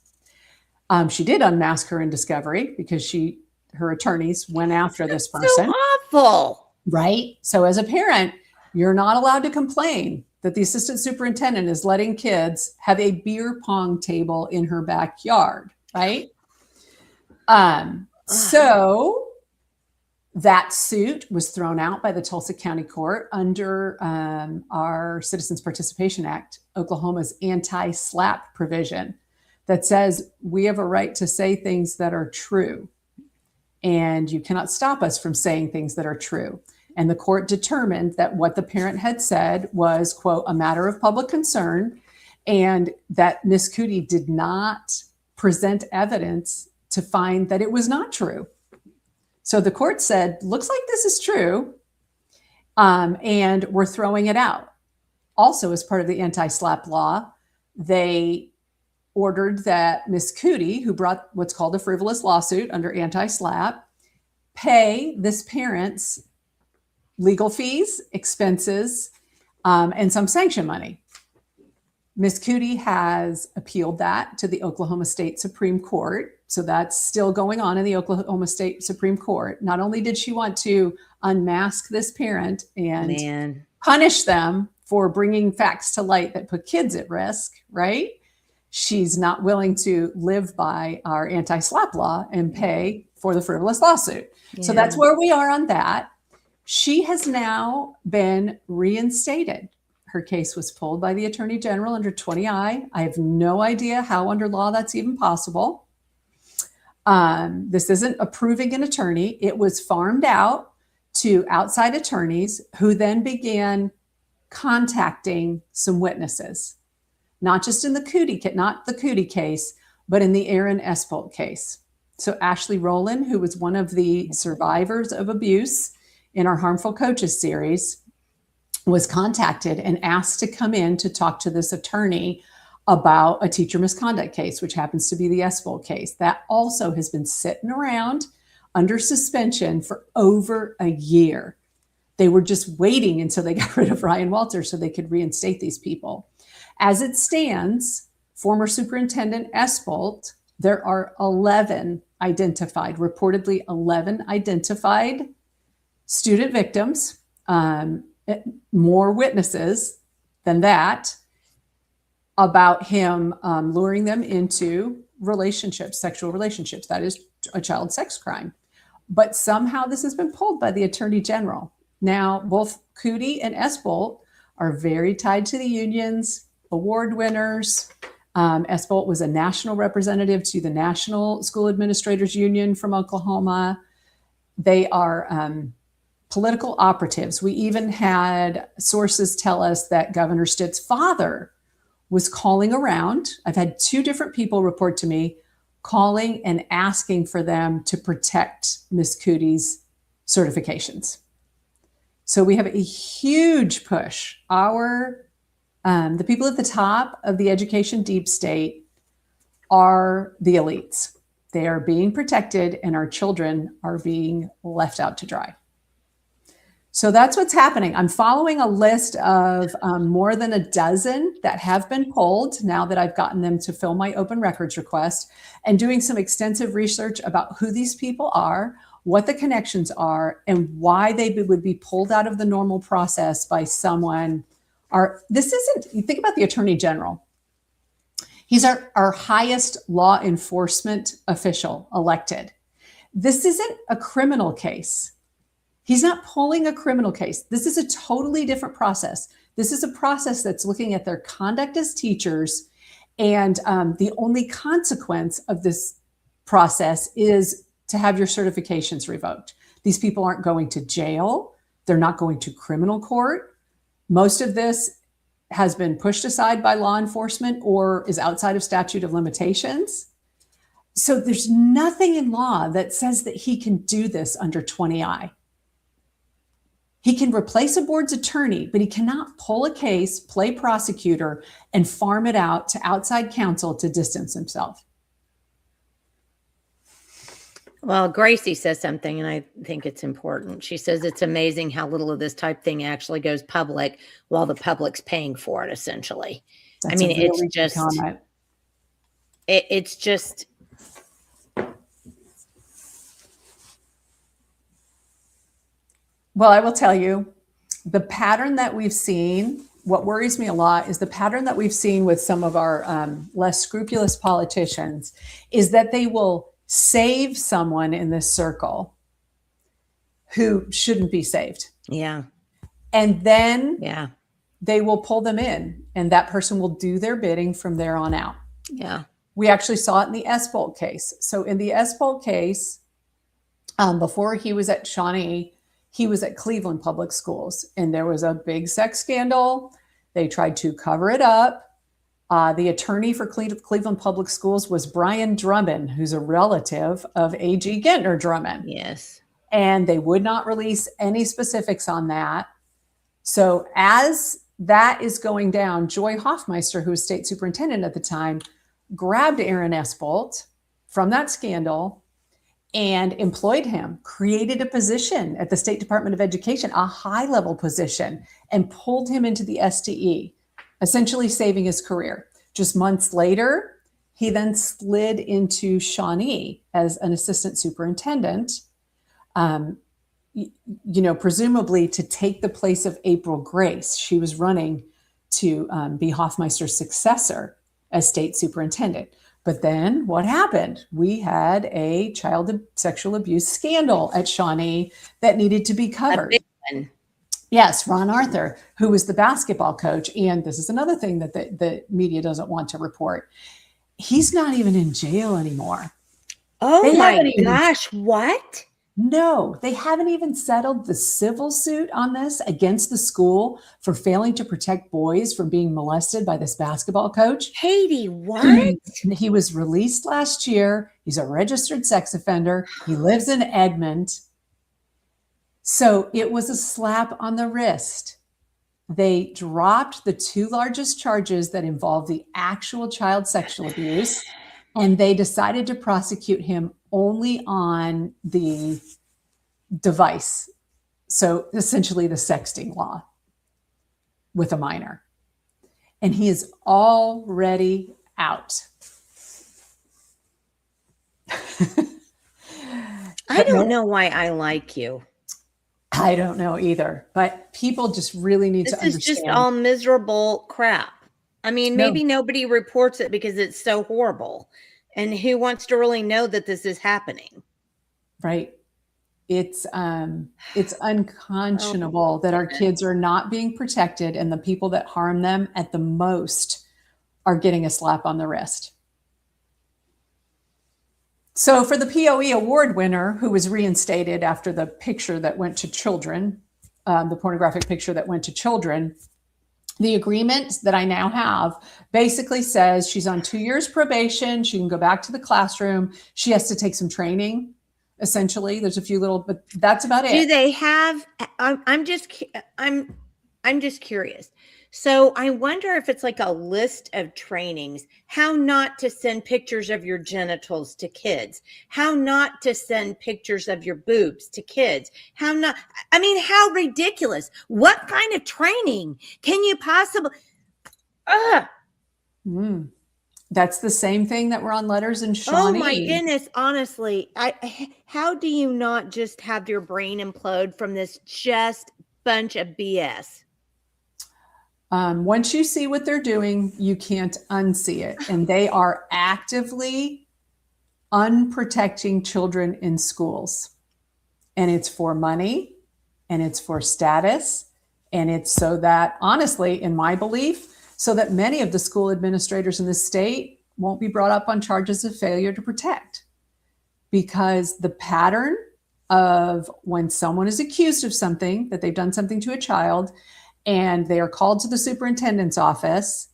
She did unmask her in discovery because her attorneys went after this person. So awful. Right? So as a parent, you're not allowed to complain that the assistant superintendent is letting kids have a beer pong table in her backyard, right? So that suit was thrown out by the Tulsa County Court under our Citizens Participation Act, Oklahoma's anti-SLAPP provision that says we have a right to say things that are true, and you cannot stop us from saying things that are true. And the court determined that what the parent had said was, quote, a matter of public concern, and that Miss Katy did not present evidence to find that it was not true. So the court said, looks like this is true, and we're throwing it out. Also, as part of the anti-SLAPP law, they ordered that Miss Katy, who brought what's called a frivolous lawsuit under anti-SLAPP, pay this parent's legal fees, expenses, and some sanction money. Miss Katy has appealed that to the Oklahoma State Supreme Court. So that's still going on in the Oklahoma State Supreme Court. Not only did she want to unmask this parent and punish them for bringing facts to light that put kids at risk, right? She's not willing to live by our anti-SLAPP law and pay for the frivolous lawsuit. Yeah. So that's where we are on that. She has now been reinstated. Her case was pulled by the Attorney General under 20I. I have no idea how under law that's even possible. This isn't approving an attorney. It was farmed out to outside attorneys who then began contacting some witnesses, not just in the Katy case, but in the Aaron Espelt case. So Ashley Rowland, who was one of the survivors of abuse in our Harmful Coaches series, was contacted and asked to come in to talk to this attorney about a teacher misconduct case, which happens to be the Espelt case. That also has been sitting around under suspension for over a year. They were just waiting until they got rid of Ryan Walters so they could reinstate these people. As it stands, former Superintendent Espelt, there are 11 identified, reportedly 11 identified student victims, more witnesses than that, about him luring them into relationships, sexual relationships. That is a child sex crime. But somehow this has been pulled by the Attorney General. Now, both Katy and Espelt are very tied to the unions, award winners. Espelt was a national representative to the National School Administrators Union from Oklahoma. They are political operatives. We even had sources tell us that Governor Stitt's father was calling around. I've had 2 different people report to me calling and asking for them to protect Miss Katy's certifications. So we have a huge push. The people at the top of the education deep state are the elites. They are being protected, and our children are being left out to dry. So that's what's happening. I'm following a list of more than a dozen that have been pulled now that I've gotten them to fill my open records request, and doing some extensive research about who these people are, what the connections are, and why they would be pulled out of the normal process by someone. You think about the Attorney General. He's our highest law enforcement official elected. This isn't a criminal case. He's not pulling a criminal case. This is a totally different process. This is a process that's looking at their conduct as teachers. And the only consequence of this process is to have your certifications revoked. These people aren't going to jail. They're not going to criminal court. Most of this has been pushed aside by law enforcement or is outside of statute of limitations. So there's nothing in law that says that he can do this under 20I. He can replace a board's attorney, but he cannot pull a case, play prosecutor, and farm it out to outside counsel to distance himself. Well, Gracie says something, and I think it's important. She says it's amazing how little of this type thing actually goes public while the public's paying for it, essentially. That's I mean, a really it's good just, comment. it's just, Well, I will tell you, the pattern that we've seen, what worries me a lot is the pattern that we've seen with some of our less scrupulous politicians is that they will save someone in this circle who shouldn't be saved. yeah, And then yeah, they will pull them in, and that person will do their bidding from there on out. yeah. We actually saw it in the Espol case. So in the Espol case, before he was at Shawnee, he was at Cleveland Public Schools, and there was a big sex scandal. They tried to cover it up. The attorney for Cleveland Public Schools was Brian Drummond, who's a relative of A.G. Gentner Drummond. Yes. And they would not release any specifics on that. So as that is going down, Joy Hoffmeister, who was state superintendent at the time, grabbed Aaron Espol from that scandal and employed him, created a position at the State Department of Education, a high-level position, and pulled him into the SDE, essentially saving his career. Just months later, he then slid into Shawnee as an assistant superintendent, presumably to take the place of April Grace. She was running to be Hoffmeister's successor as state superintendent. But then what happened? We had a child sexual abuse scandal at Shawnee that needed to be covered. A big one. Yes, Ron Arthur, who was the basketball coach. And this is another thing that the media doesn't want to report. He's not even in jail anymore. Oh my gosh, what? No, they haven't even settled the civil suit on this against the school for failing to protect boys from being molested by this basketball coach. Katy, what? He was released last year. He's a registered sex offender. He lives in Edmond. So it was a slap on the wrist. They dropped the two largest charges that involved the actual child sexual abuse, and they decided to prosecute him only on the device. So essentially the sexting law with a minor. And he is already out. I don't know why I like you. I don't know either, but people just really need to understand. This is just all miserable crap. I mean, maybe nobody reports it because it's so horrible. And who wants to really know that this is happening? Right. It's unconscionable that our kids are not being protected, and the people that harm them at the most are getting a slap on the wrist. So for the POE award winner, who was reinstated after the picture that went to children, the pornographic picture that went to children, the agreement that I now have basically says she's on 2 years probation. She can go back to the classroom. She has to take some training. Essentially, there's a few little, but that's about it. Do they have? I'm just curious. So I wonder if it's like a list of trainings: how not to send pictures of your genitals to kids, how not to send pictures of your boobs to kids, how not. I mean, how ridiculous! What kind of training can you possibly? That's the same thing that were on letters in Shawnee. Oh my goodness! Honestly, how do you not just have your brain implode from this just bunch of BS? Once you see what they're doing, you can't unsee it. And they are actively unprotecting children in schools. And it's for money. and it's for status. And it's so that, honestly, in my belief, so that many of the school administrators in the state won't be brought up on charges of failure to protect. Because the pattern of when someone is accused of something, that they've done something to a child, and they are called to the superintendent's office,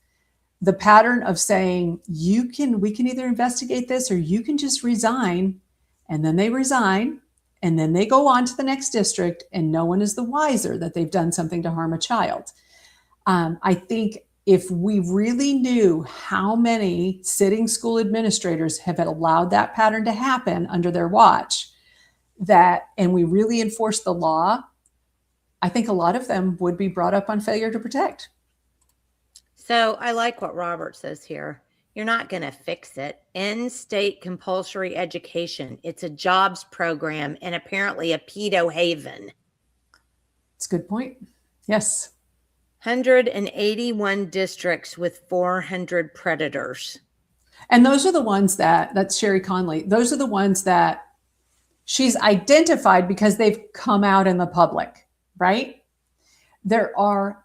the pattern of saying, we can either investigate this or you can just resign, and then they resign, and then they go on to the next district, and no one is the wiser that they've done something to harm a child. I think if we really knew how many sitting school administrators have allowed that pattern to happen under their watch, and we really enforced the law, I think a lot of them would be brought up on failure to protect. So I like what Robert says here. You're not going to fix it. In-state compulsory education. It's a jobs program and apparently a pedo haven. It's a good point. Yes. 181 districts with 400 predators. And those are the ones that's Sherry Conley. Those are the ones that she's identified because they've come out in the public, right? There are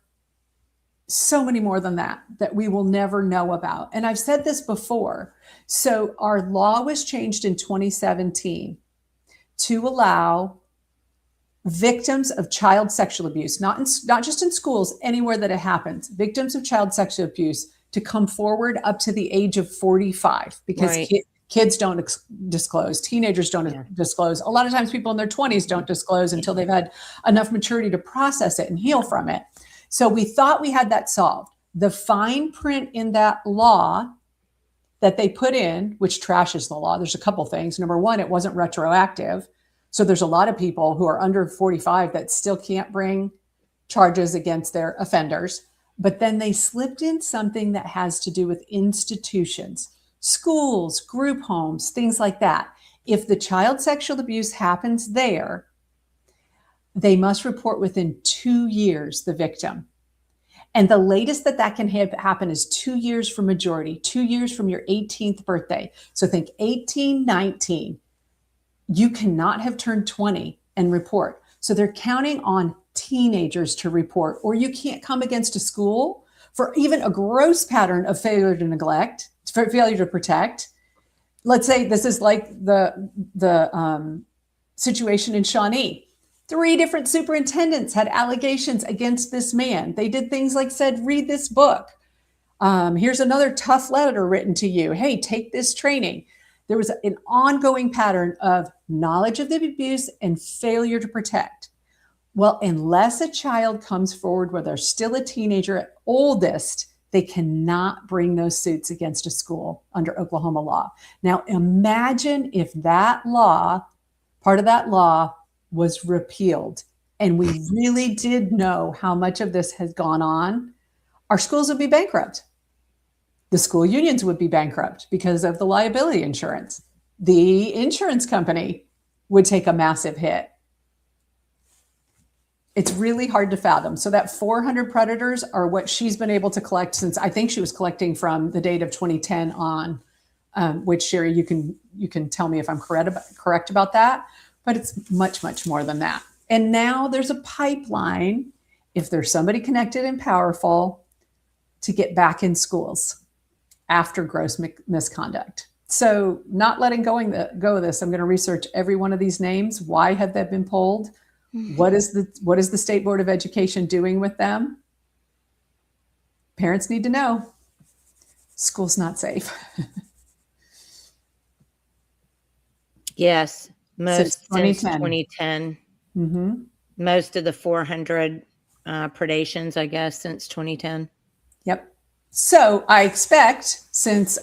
so many more than that we will never know about. And I've said this before. So our law was changed in 2017 to allow victims of child sexual abuse, not just in schools, anywhere that it happens, victims of child sexual abuse to come forward up to the age of 45, because kids don't disclose, teenagers don't disclose. A lot of times people in their 20s don't disclose until they've had enough maturity to process it and heal from it. So we thought we had that solved. The fine print in that law that they put in, which trashes the law, there's a couple things. Number one, it wasn't retroactive. So there's a lot of people who are under 45 that still can't bring charges against their offenders. But then they slipped in something that has to do with institutions, schools, group homes, things like that. If the child sexual abuse happens there, they must report within 2 years the victim. And the latest that can happen is 2 years from majority, 2 years from your 18th birthday. So think 18, 19. You cannot have turned 20 and report. So they're counting on teenagers to report, or you can't come against a school for even a gross pattern of failure to neglect, for failure to protect. Let's say this is like the situation in Shawnee. 3 different superintendents had allegations against this man. They did things like said, read this book. Here's another tough letter written to you. Hey, take this training. There was an ongoing pattern of knowledge of the abuse and failure to protect. Well, unless a child comes forward where they're still a teenager at oldest, they cannot bring those suits against a school under Oklahoma law. Now, imagine if that law, part of that law, was repealed and we really did know how much of this has gone on. Our schools would be bankrupt. The school unions would be bankrupt because of the liability insurance. The insurance company would take a massive hit. It's really hard to fathom. So that 400 predators are what she's been able to collect since, I think she was collecting from the date of 2010 on, which Sherry, you can tell me if I'm correct about that, but it's much, much more than that. And now there's a pipeline, if there's somebody connected and powerful, to get back in schools after gross misconduct. So not letting go of this, I'm going to research every one of these names. Why have they been pulled? What is the State Board of Education doing with them? Parents need to know. School's not safe. Yes, Since 2010. 2010. Mm-hmm. Most of the 400 predations, I guess, since 2010. Yep. So I expect, since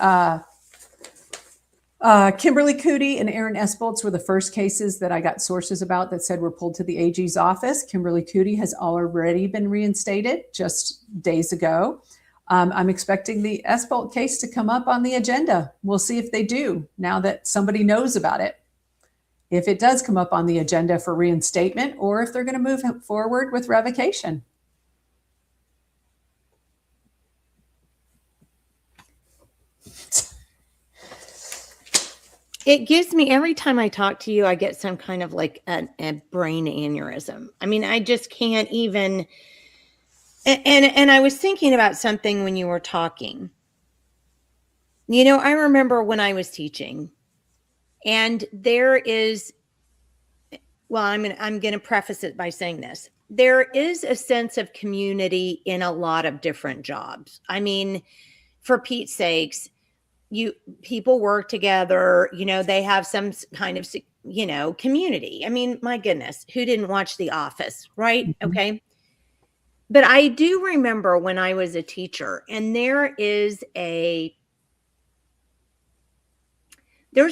Kimberly Katy and Aaron Espoltz were the first cases that I got sources about that said were pulled to the AG's office, Kimberly Katy has already been reinstated just days ago. I'm expecting the Espoltz case to come up on the agenda. We'll see if they do now that somebody knows about it. If it does come up on the agenda for reinstatement, or if they're going to move forward with revocation. it gives me, every time I talk to you, I get some kind of like a brain aneurysm. I mean, I just can't even. And I was thinking about something when you were talking. You know, I remember when I was teaching, and there is, well, I'm gonna preface it by saying this. There is a sense of community in a lot of different jobs. I mean, for Pete's sakes, people work together, you know, they have some kind of, you know, community. I mean, my goodness, who didn't watch The Office, right? Mhm. Okay. But I do remember when I was a teacher, and there's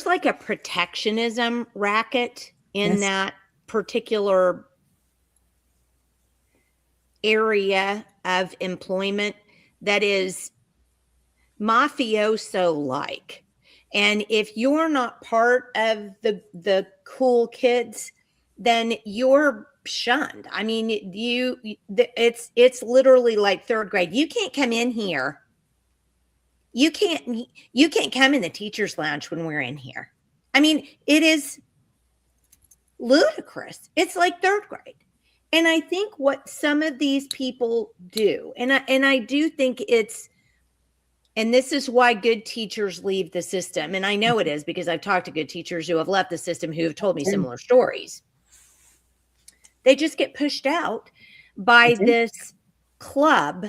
like a protectionism racket in Yes. that particular area of employment that is mafioso like. And if you're not part of the cool kids, then you're shunned. I mean, it's literally like third grade. You can't come in here. You can't come in the teacher's lounge when we're in here. I mean, it is ludicrous. It's like third grade. And I think what some of these people do, and I do think it's, and this is why good teachers leave the system. And I know it is because I've talked to good teachers who have left the system who have told me similar stories. They just get pushed out by this club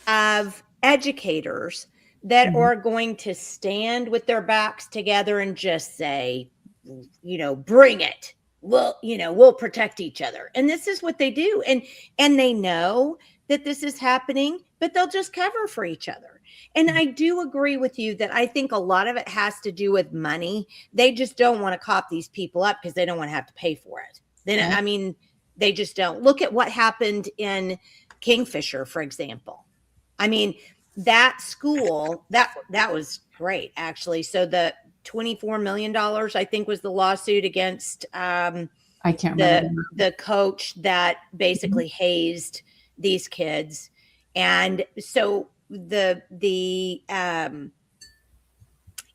of educators that are going to stand with their backs together and just say, you know, bring it. Well, you know, we'll protect each other. And this is what they do. And they know that this is happening, but they'll just cover for each other. And I do agree with you that I think a lot of it has to do with money. They just don't want to cop these people up because they don't want to have to pay for it. Then, I mean, they just don't. Look at what happened in Kingfisher, for example. I mean, that school, that was great, actually. So the $24 million, I think, was the lawsuit against I can't remember the coach that basically hazed these kids. And so the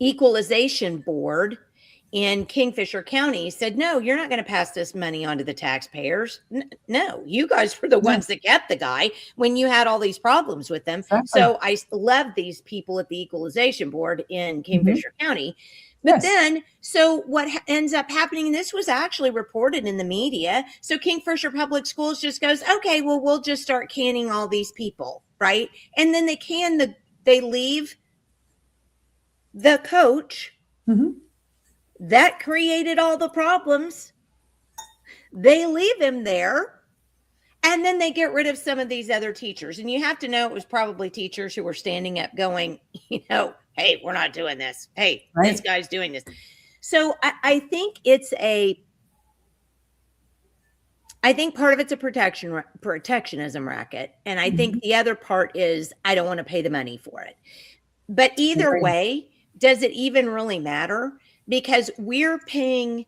equalization board in Kingfisher County said, no, you're not going to pass this money on to the taxpayers. No, you guys were the ones that kept the guy when you had all these problems with them. Exactly. So I love these people at the equalization board in Kingfisher County. But then, so what ends up happening, and this was actually reported in the media. So Kingfisher Public Schools just goes, okay, well, we'll just start canning all these people, right? And then they leave the coach that created all the problems. They leave him there, and then they get rid of some of these other teachers. And you have to know it was probably teachers who were standing up going, you know, hey, we're not doing this. Hey, this guy's doing this. So I think I think part of it's a protectionism racket. And I think the other part is I don't want to pay the money for it. But either way, does it even really matter? Because we're paying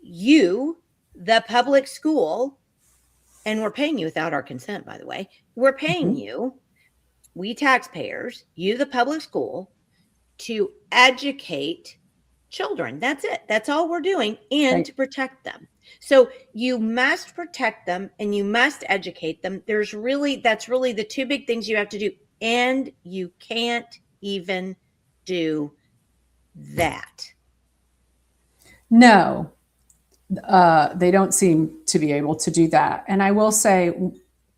you, the public school, and we're paying you without our consent, by the way. We're paying you, we taxpayers, you, the public school, to educate children. That's it. That's all we're doing, and to protect them. So you must protect them and you must educate them. That's really the two big things you have to do. And you can't even do that. No, they don't seem to be able to do that. And I will say,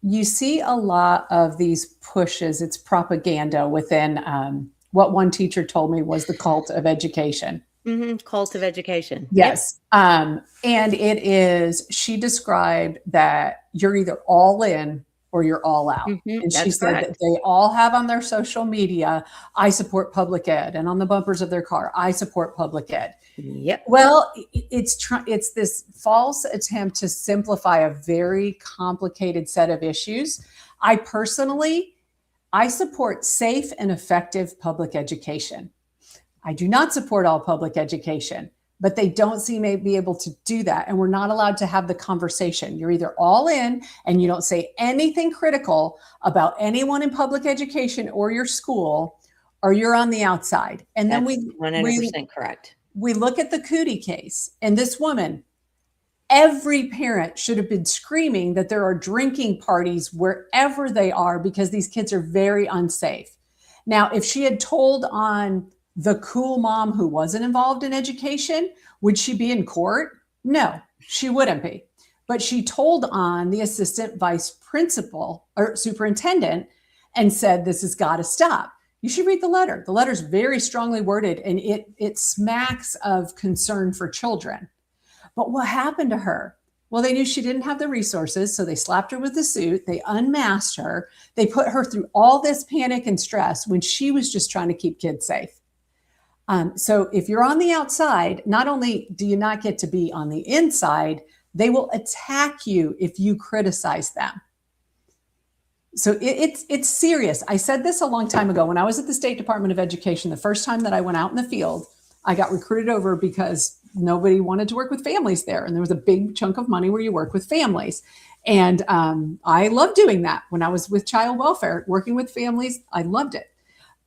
you see a lot of these pushes. It's propaganda within what one teacher told me was the cult of education. Cult of education. Yes. And it is, she described that you're either all in or you're all out. And she said that they all have on their social media, I support public ed, and on the bumpers of their car, I support public ed. Yep. Well, it's this false attempt to simplify a very complicated set of issues. I support safe and effective public education. I do not support all public education, but they don't seem to be able to do that. And we're not allowed to have the conversation. You're either all in and you don't say anything critical about anyone in public education or your school, or you're on the outside. And then That's 100% correct. we look at the Katy case, and this woman, every parent should have been screaming that there are drinking parties wherever they are because these kids are very unsafe. Now, if she had told on the cool mom who wasn't involved in education, would she be in court? No, she wouldn't be. But she told on the assistant vice principal or superintendent and said, this has got to stop. You should read the letter. The letter's very strongly worded, and it smacks of concern for children. But what happened to her? Well, they knew she didn't have the resources, so they slapped her with the suit. They unmasked her. They put her through all this panic and stress when she was just trying to keep kids safe. So if you're on the outside, not only do you not get to be on the inside, they will attack you if you criticize them. So it's serious. I said this a long time ago when I was at the State Department of Education. The first time that I went out in the field, I got recruited over because nobody wanted to work with families there. And there was a big chunk of money where you work with families. And I loved doing that when I was with child welfare, working with families. I loved it.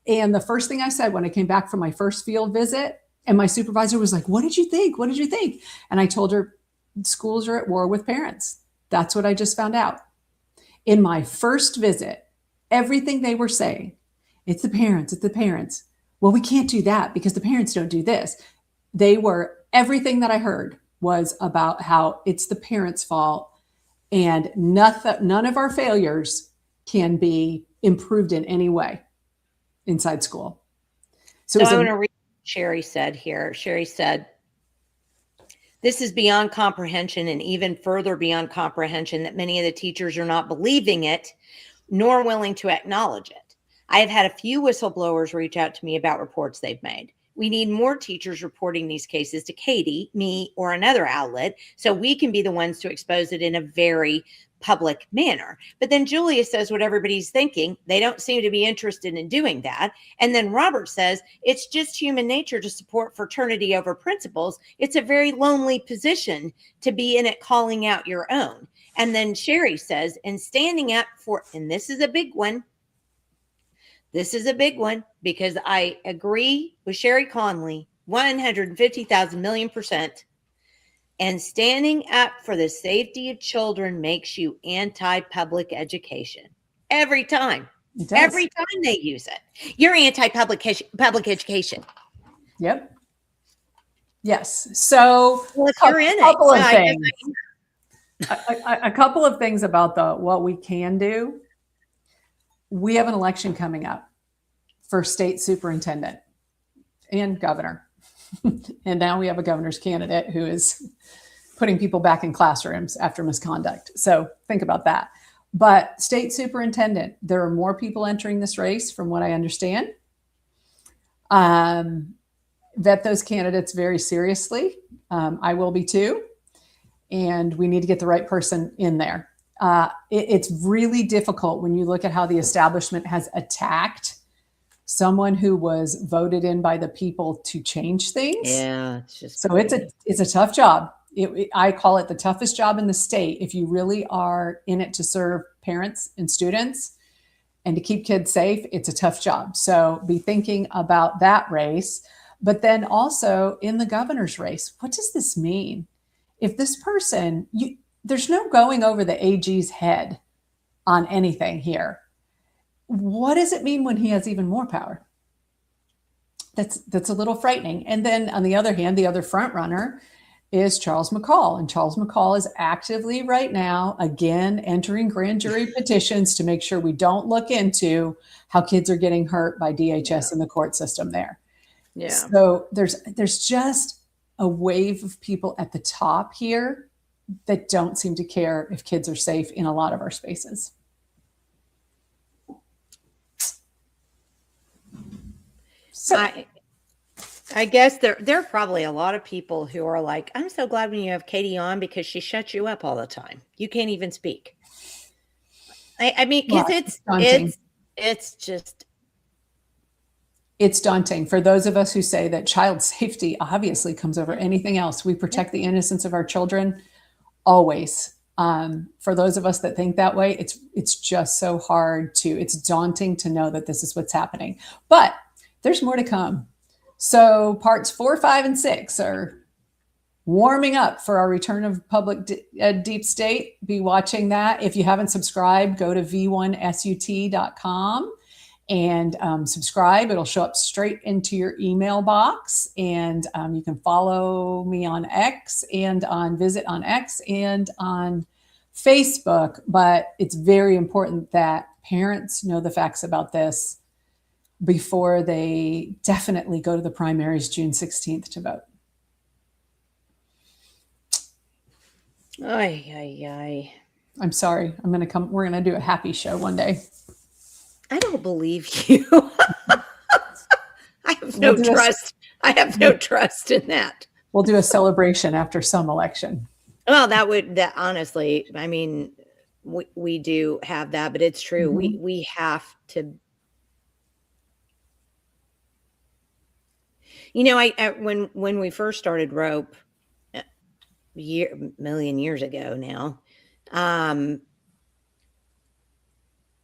And the first thing I said when I came back from my first field visit, and my supervisor was like, what did you think? What did you think? And I told her, schools are at war with parents. That's what I just found out. In my first visit, everything they were saying, it's the parents, it's the parents. Well, we can't do that because the parents don't do this. Everything that I heard was about how it's the parents' fault, and none of our failures can be improved in any way inside school. So I want to read what Sherry said here. Sherry said, this is beyond comprehension, and even further beyond comprehension that many of the teachers are not believing it, nor willing to acknowledge it. I have had a few whistleblowers reach out to me about reports they've made. We need more teachers reporting these cases to Katy, me, or another outlet, so we can be the ones to expose it in a very public manner. But then Julia says what everybody's thinking. They don't seem to be interested in doing that. And then Robert says, it's just human nature to support fraternity over principles. It's a very lonely position to be in it, calling out your own. And then Sherry says, and standing up for, and this is a big one. This is a big one because I agree with Sherry Conley, 150,000 million %. And standing up for the safety of children makes you anti-public education. Every time. Every time they use it. You're anti-public education. Yep. Yes. So well, if you're in a couple of things about what we can do. We have an election coming up for state superintendent and governor. And now we have a governor's candidate who is putting people back in classrooms after misconduct. So think about that. But state superintendent, there are more people entering this race from what I understand. Vet those candidates very seriously. I will be too. And we need to get the right person in there. It's really difficult when you look at how the establishment has attacked someone who was voted in by the people to change things. Yeah, it's just so it's a tough job. I call it the toughest job in the state if you really are in it to serve parents and students and to keep kids safe. It's a tough job. So be thinking about that race. But then also in the governor's race, what does this mean? If this person, there's no going over the AG's head on anything here. What does it mean when he has even more power? That's a little frightening. And then on the other hand, the other front runner is Charles McCall. And Charles McCall is actively right now, again, entering grand jury petitions to make sure we don't look into how kids are getting hurt by DHS in the court system there. Yeah. So there's just a wave of people at the top here that don't seem to care if kids are safe in a lot of our spaces. So I guess there are probably a lot of people who are like, I'm so glad when you have Katy on because she shuts you up all the time. You can't even speak. I mean, because it's daunting for those of us who say that child safety obviously comes over anything else. We protect the innocence of our children always. For those of us that think that way, it's just so hard it's daunting to know that this is what's happening. But there's more to come. So parts 4, 5, and 6 are warming up for our return of public deep state. Be watching that. If you haven't subscribed, go to v1sut.com and subscribe. It'll show up straight into your email box. And you can follow me on X and on Visit on X and on Facebook. But it's very important that parents know the facts about this before they definitely go to the primaries June 16th to vote. Ay. I'm sorry. We're going to do a happy show one day. I don't believe you. I have no trust. I have no trust in that. We'll do a celebration after some election. Well, that honestly, I mean, we do have that, but it's true. Mm-hmm. We have to. You know, when we first started rope, million years ago now,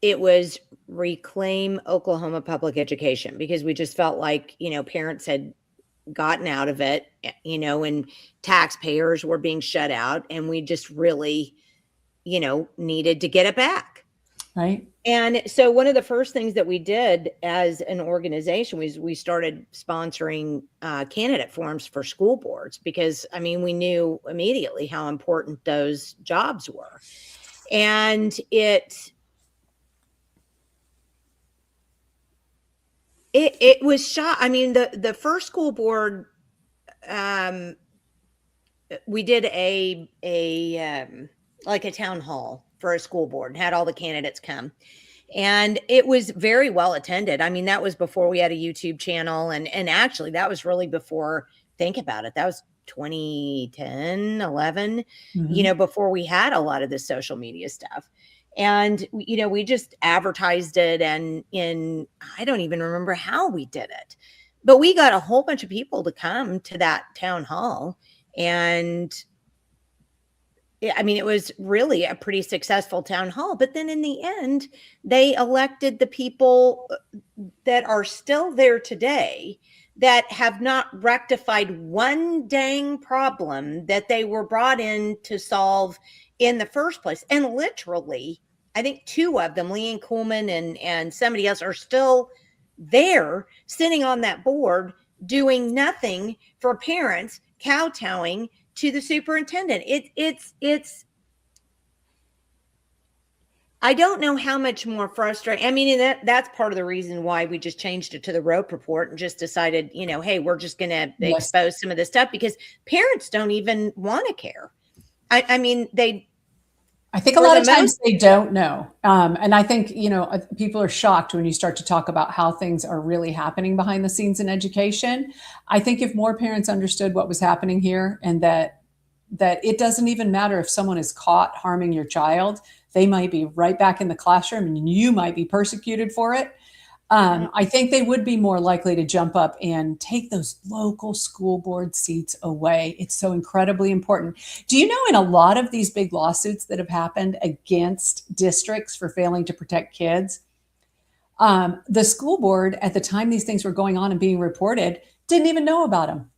it was reclaim Oklahoma public education, because we just felt like, you know, parents had gotten out of it, you know, and taxpayers were being shut out, and we just really, you know, needed to get it back. Right. And so one of the first things that we did as an organization was we started sponsoring candidate forums for school boards, because, I mean, we knew immediately how important those jobs were. And it was shot. I mean, the first school board, we did like a town hall for a school board and had all the candidates come. And it was very well attended. I mean, that was before we had a YouTube channel. And actually that was really before, think about it, that was 2010, 11, mm-hmm. you know, before we had a lot of this social media stuff. And, you know, we just advertised it, and I don't even remember how we did it, but we got a whole bunch of people to come to that town hall. And I mean, it was really a pretty successful town hall. But then in the end, they elected the people that are still there today that have not rectified one dang problem that they were brought in to solve in the first place. And literally, I think two of them, Leanne Coleman and somebody else, are still there sitting on that board doing nothing for parents, kowtowing to the superintendent. It's I don't know how much more frustrating. I mean, that's part of the reason why we just changed it to the rope report and just decided, you know, hey, we're just going to expose some of this stuff, because parents don't even want to care. I mean, I think a lot of times they don't know. And I think, you know, people are shocked when you start to talk about how things are really happening behind the scenes in education. I think if more parents understood what was happening here, and that it doesn't even matter if someone is caught harming your child, they might be right back in the classroom and you might be persecuted for it. I think they would be more likely to jump up and take those local school board seats away. It's so incredibly important. Do you know, in a lot of these big lawsuits that have happened against districts for failing to protect kids, the school board at the time these things were going on and being reported didn't even know about them.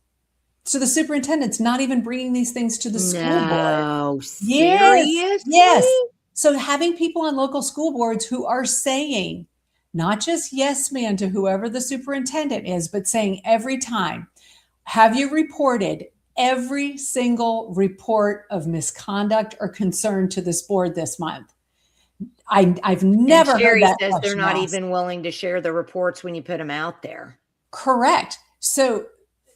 So the superintendent's not even bringing these things to the school board. No, seriously? Yes. So having people on local school boards who are saying, not just yes, man, to whoever the superintendent is, but saying every time, have you reported every single report of misconduct or concern to this board this month? I've never heard that. Says they're not even willing to share the reports when you put them out there. Correct. So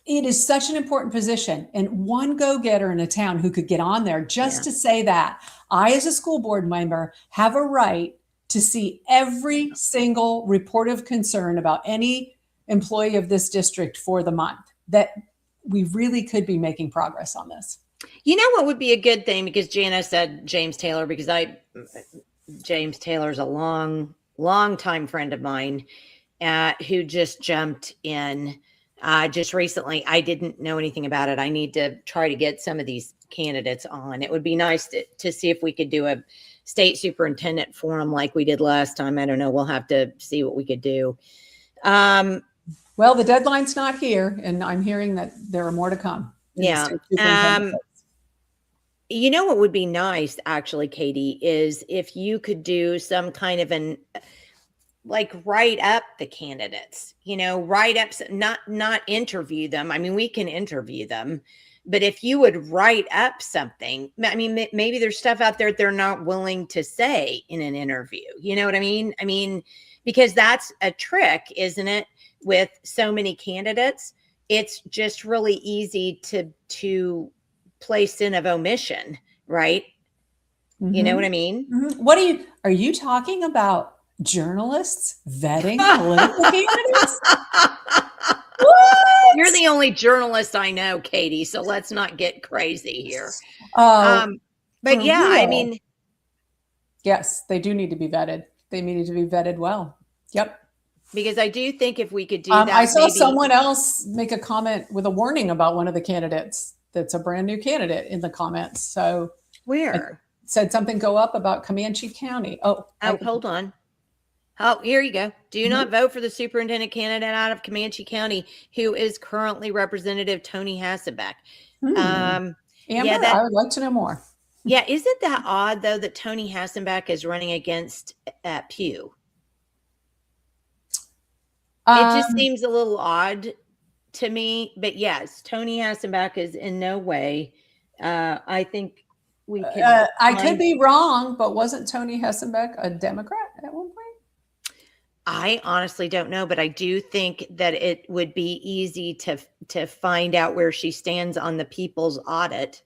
it is such an important position, and one go-getter in a town who could get on there just to say that I, as a school board member, have a right to see every single report of concern about any employee of this district for the month, that we really could be making progress on this. You know what would be a good thing, because Jana said James Taylor, because James Taylor's a long time friend of mine who just jumped in just recently. I didn't know anything about it. I need to try to get some of these candidates on. It would be nice to see if we could do a state superintendent forum like we did last time. I don't know. We'll have to see what we could do. Well, the deadline's not here, and I'm hearing that there are more to come in the Yeah. state superintendent race. You know what would be nice, actually, Katie, is if you could do some kind of like write up the candidates, write up, not interview them. I mean, we can interview them, but if you would write up something, I mean, maybe there's stuff out there they're not willing to say in an interview. You know what I mean? I mean, because that's a trick, isn't it? With so many candidates, it's just really easy to place sin of omission, right? You know what I mean? Mm-hmm. Are you talking about journalists vetting political candidates? What? You're the only journalist I know, Katie, so let's not get crazy here. Oh, but yeah, real? I mean, yes, they do need to be vetted. They need to be vetted well. Yep. Because I do think if we could do that, I saw someone else make a comment with a warning about one of the candidates. That's a brand new candidate in the comments. So where said something go up about Comanche County. Hold on. Oh, here you go. Do not vote for the superintendent candidate out of Comanche County who is currently Representative Tony Hasselbeck. Amber, yeah, I would like to know more. Yeah, isn't that odd though that Tony Hasselbeck is running against Pugh? It just seems a little odd to me, but yes, Tony Hasselbeck is in no way. I think we can. I could be wrong, but wasn't Tony Hasselbeck a Democrat at one point? I honestly don't know, but I do think that it would be easy to find out where she stands on the people's audit.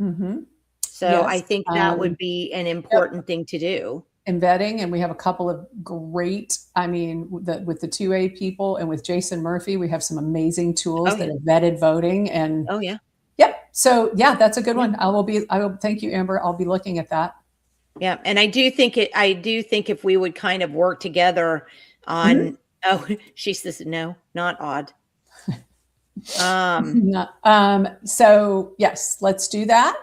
Mm-hmm. So yes. I think that would be an important thing to do. Embedding, and we have a couple of great, I mean, with the 2A people and with Jason Murphy, we have some amazing tools that have vetted voting. And yep. So yeah, that's a good one. I will thank you, Amber. I'll be looking at that. Yeah. And I do think if we would kind of work together on, she says, no, not odd. So yes, let's do that.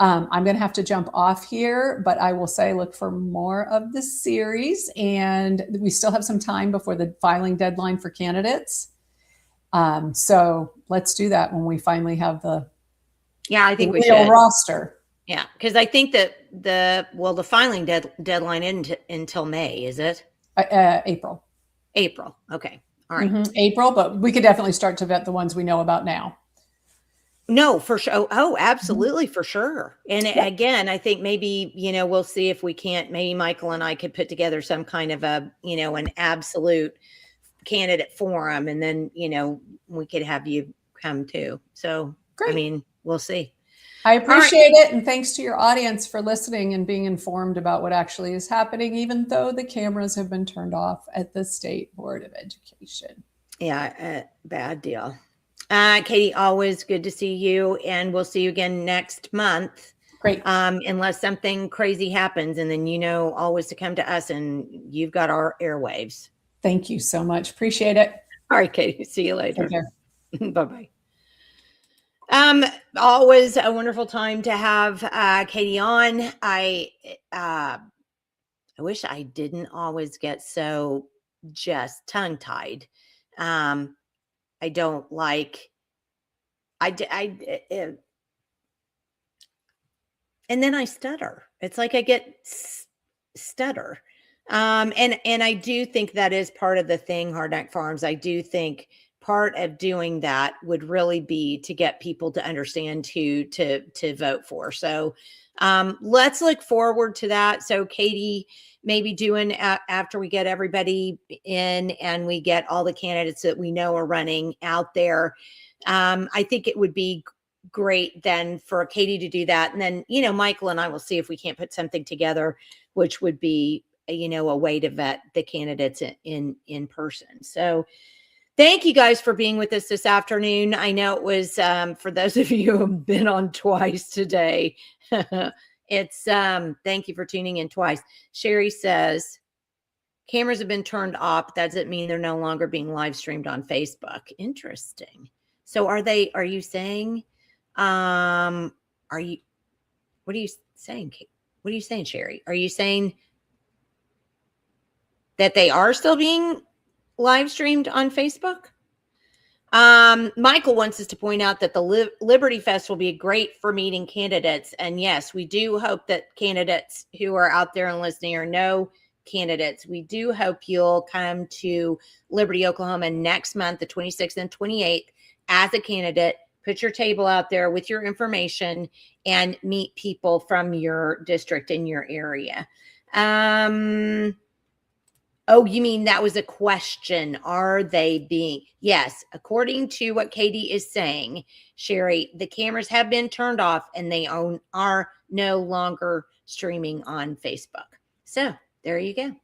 I'm going to have to jump off here, but I will say look for more of the series, and we still have some time before the filing deadline for candidates. So let's do that when we finally have the we should roster. Yeah, because I think that the filing deadline isn't until May, is it? April. April. Okay. All right. April, but we could definitely start to vet the ones we know about now. No, for sure. Oh, absolutely, for sure. And again, I think maybe, we'll see if we can't, maybe Michael and I could put together some kind of an absolute candidate forum, and then, we could have you come too. So, great. I mean, we'll see. I appreciate it. And thanks to your audience for listening and being informed about what actually is happening, even though the cameras have been turned off at the State Board of Education. Yeah, bad deal. Katie, always good to see you, and we'll see you again next month. Great. Unless something crazy happens, and then always to come to us, and you've got our airwaves. Thank you so much. Appreciate it. All right, Katie. See you later. Take care. Bye-bye. Always a wonderful time to have Katie on. I wish I didn't always get so just tongue-tied. I don't like, and then I stutter. It's like I get stutter. And I do think that is part of the thing, Hard Knock Farms. I do think part of doing that would really be to get people to understand who to vote for. So let's look forward to that. So Katie, maybe doing after we get everybody in and we get all the candidates that we know are running out there. I think it would be great then for Katie to do that. And then, Michael and I will see if we can't put something together, which would be, a way to vet the candidates in person. So thank you guys for being with us this afternoon. I know it was, for those of you who have been on twice today, it's, thank you for tuning in twice. Sherry says, cameras have been turned off. That doesn't mean they're no longer being live streamed on Facebook. Interesting. So are you saying, what are you saying? What are you saying, Sherry? Are you saying that they are still being live streamed on Facebook. Michael wants us to point out that the Liberty Fest will be great for meeting candidates. And yes, we do hope that candidates who are out there and listening or know candidates, we do hope you'll come to Liberty, Oklahoma next month, the 26th and 28th, as a candidate. Put your table out there with your information and meet people from your district in your area. Oh, you mean that was a question? Are they being? Yes, according to what Katy is saying, Sherry, the cameras have been turned off and they are no longer streaming on Facebook. So there you go.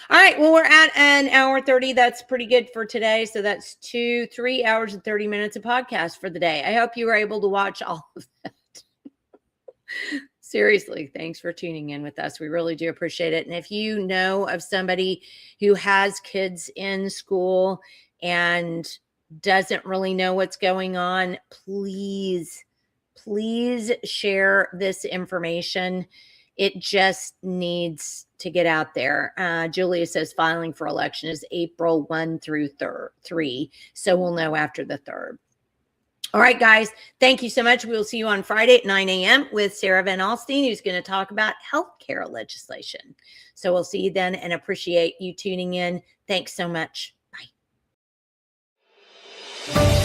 All right. Well, we're at an hour 30. That's pretty good for today. So that's 3 hours and 30 minutes of podcast for the day. I hope you were able to watch all of that. Seriously, thanks for tuning in with us. We really do appreciate it. And if you know of somebody who has kids in school and doesn't really know what's going on, please share this information. It just needs to get out there. Julia says filing for election is April 1 through 3. So we'll know after the 3rd. All right, guys, thank you so much. We'll see you on Friday at 9 a.m. with Sarah Van Alstyne, who's going to talk about healthcare legislation. So we'll see you then and appreciate you tuning in. Thanks so much. Bye.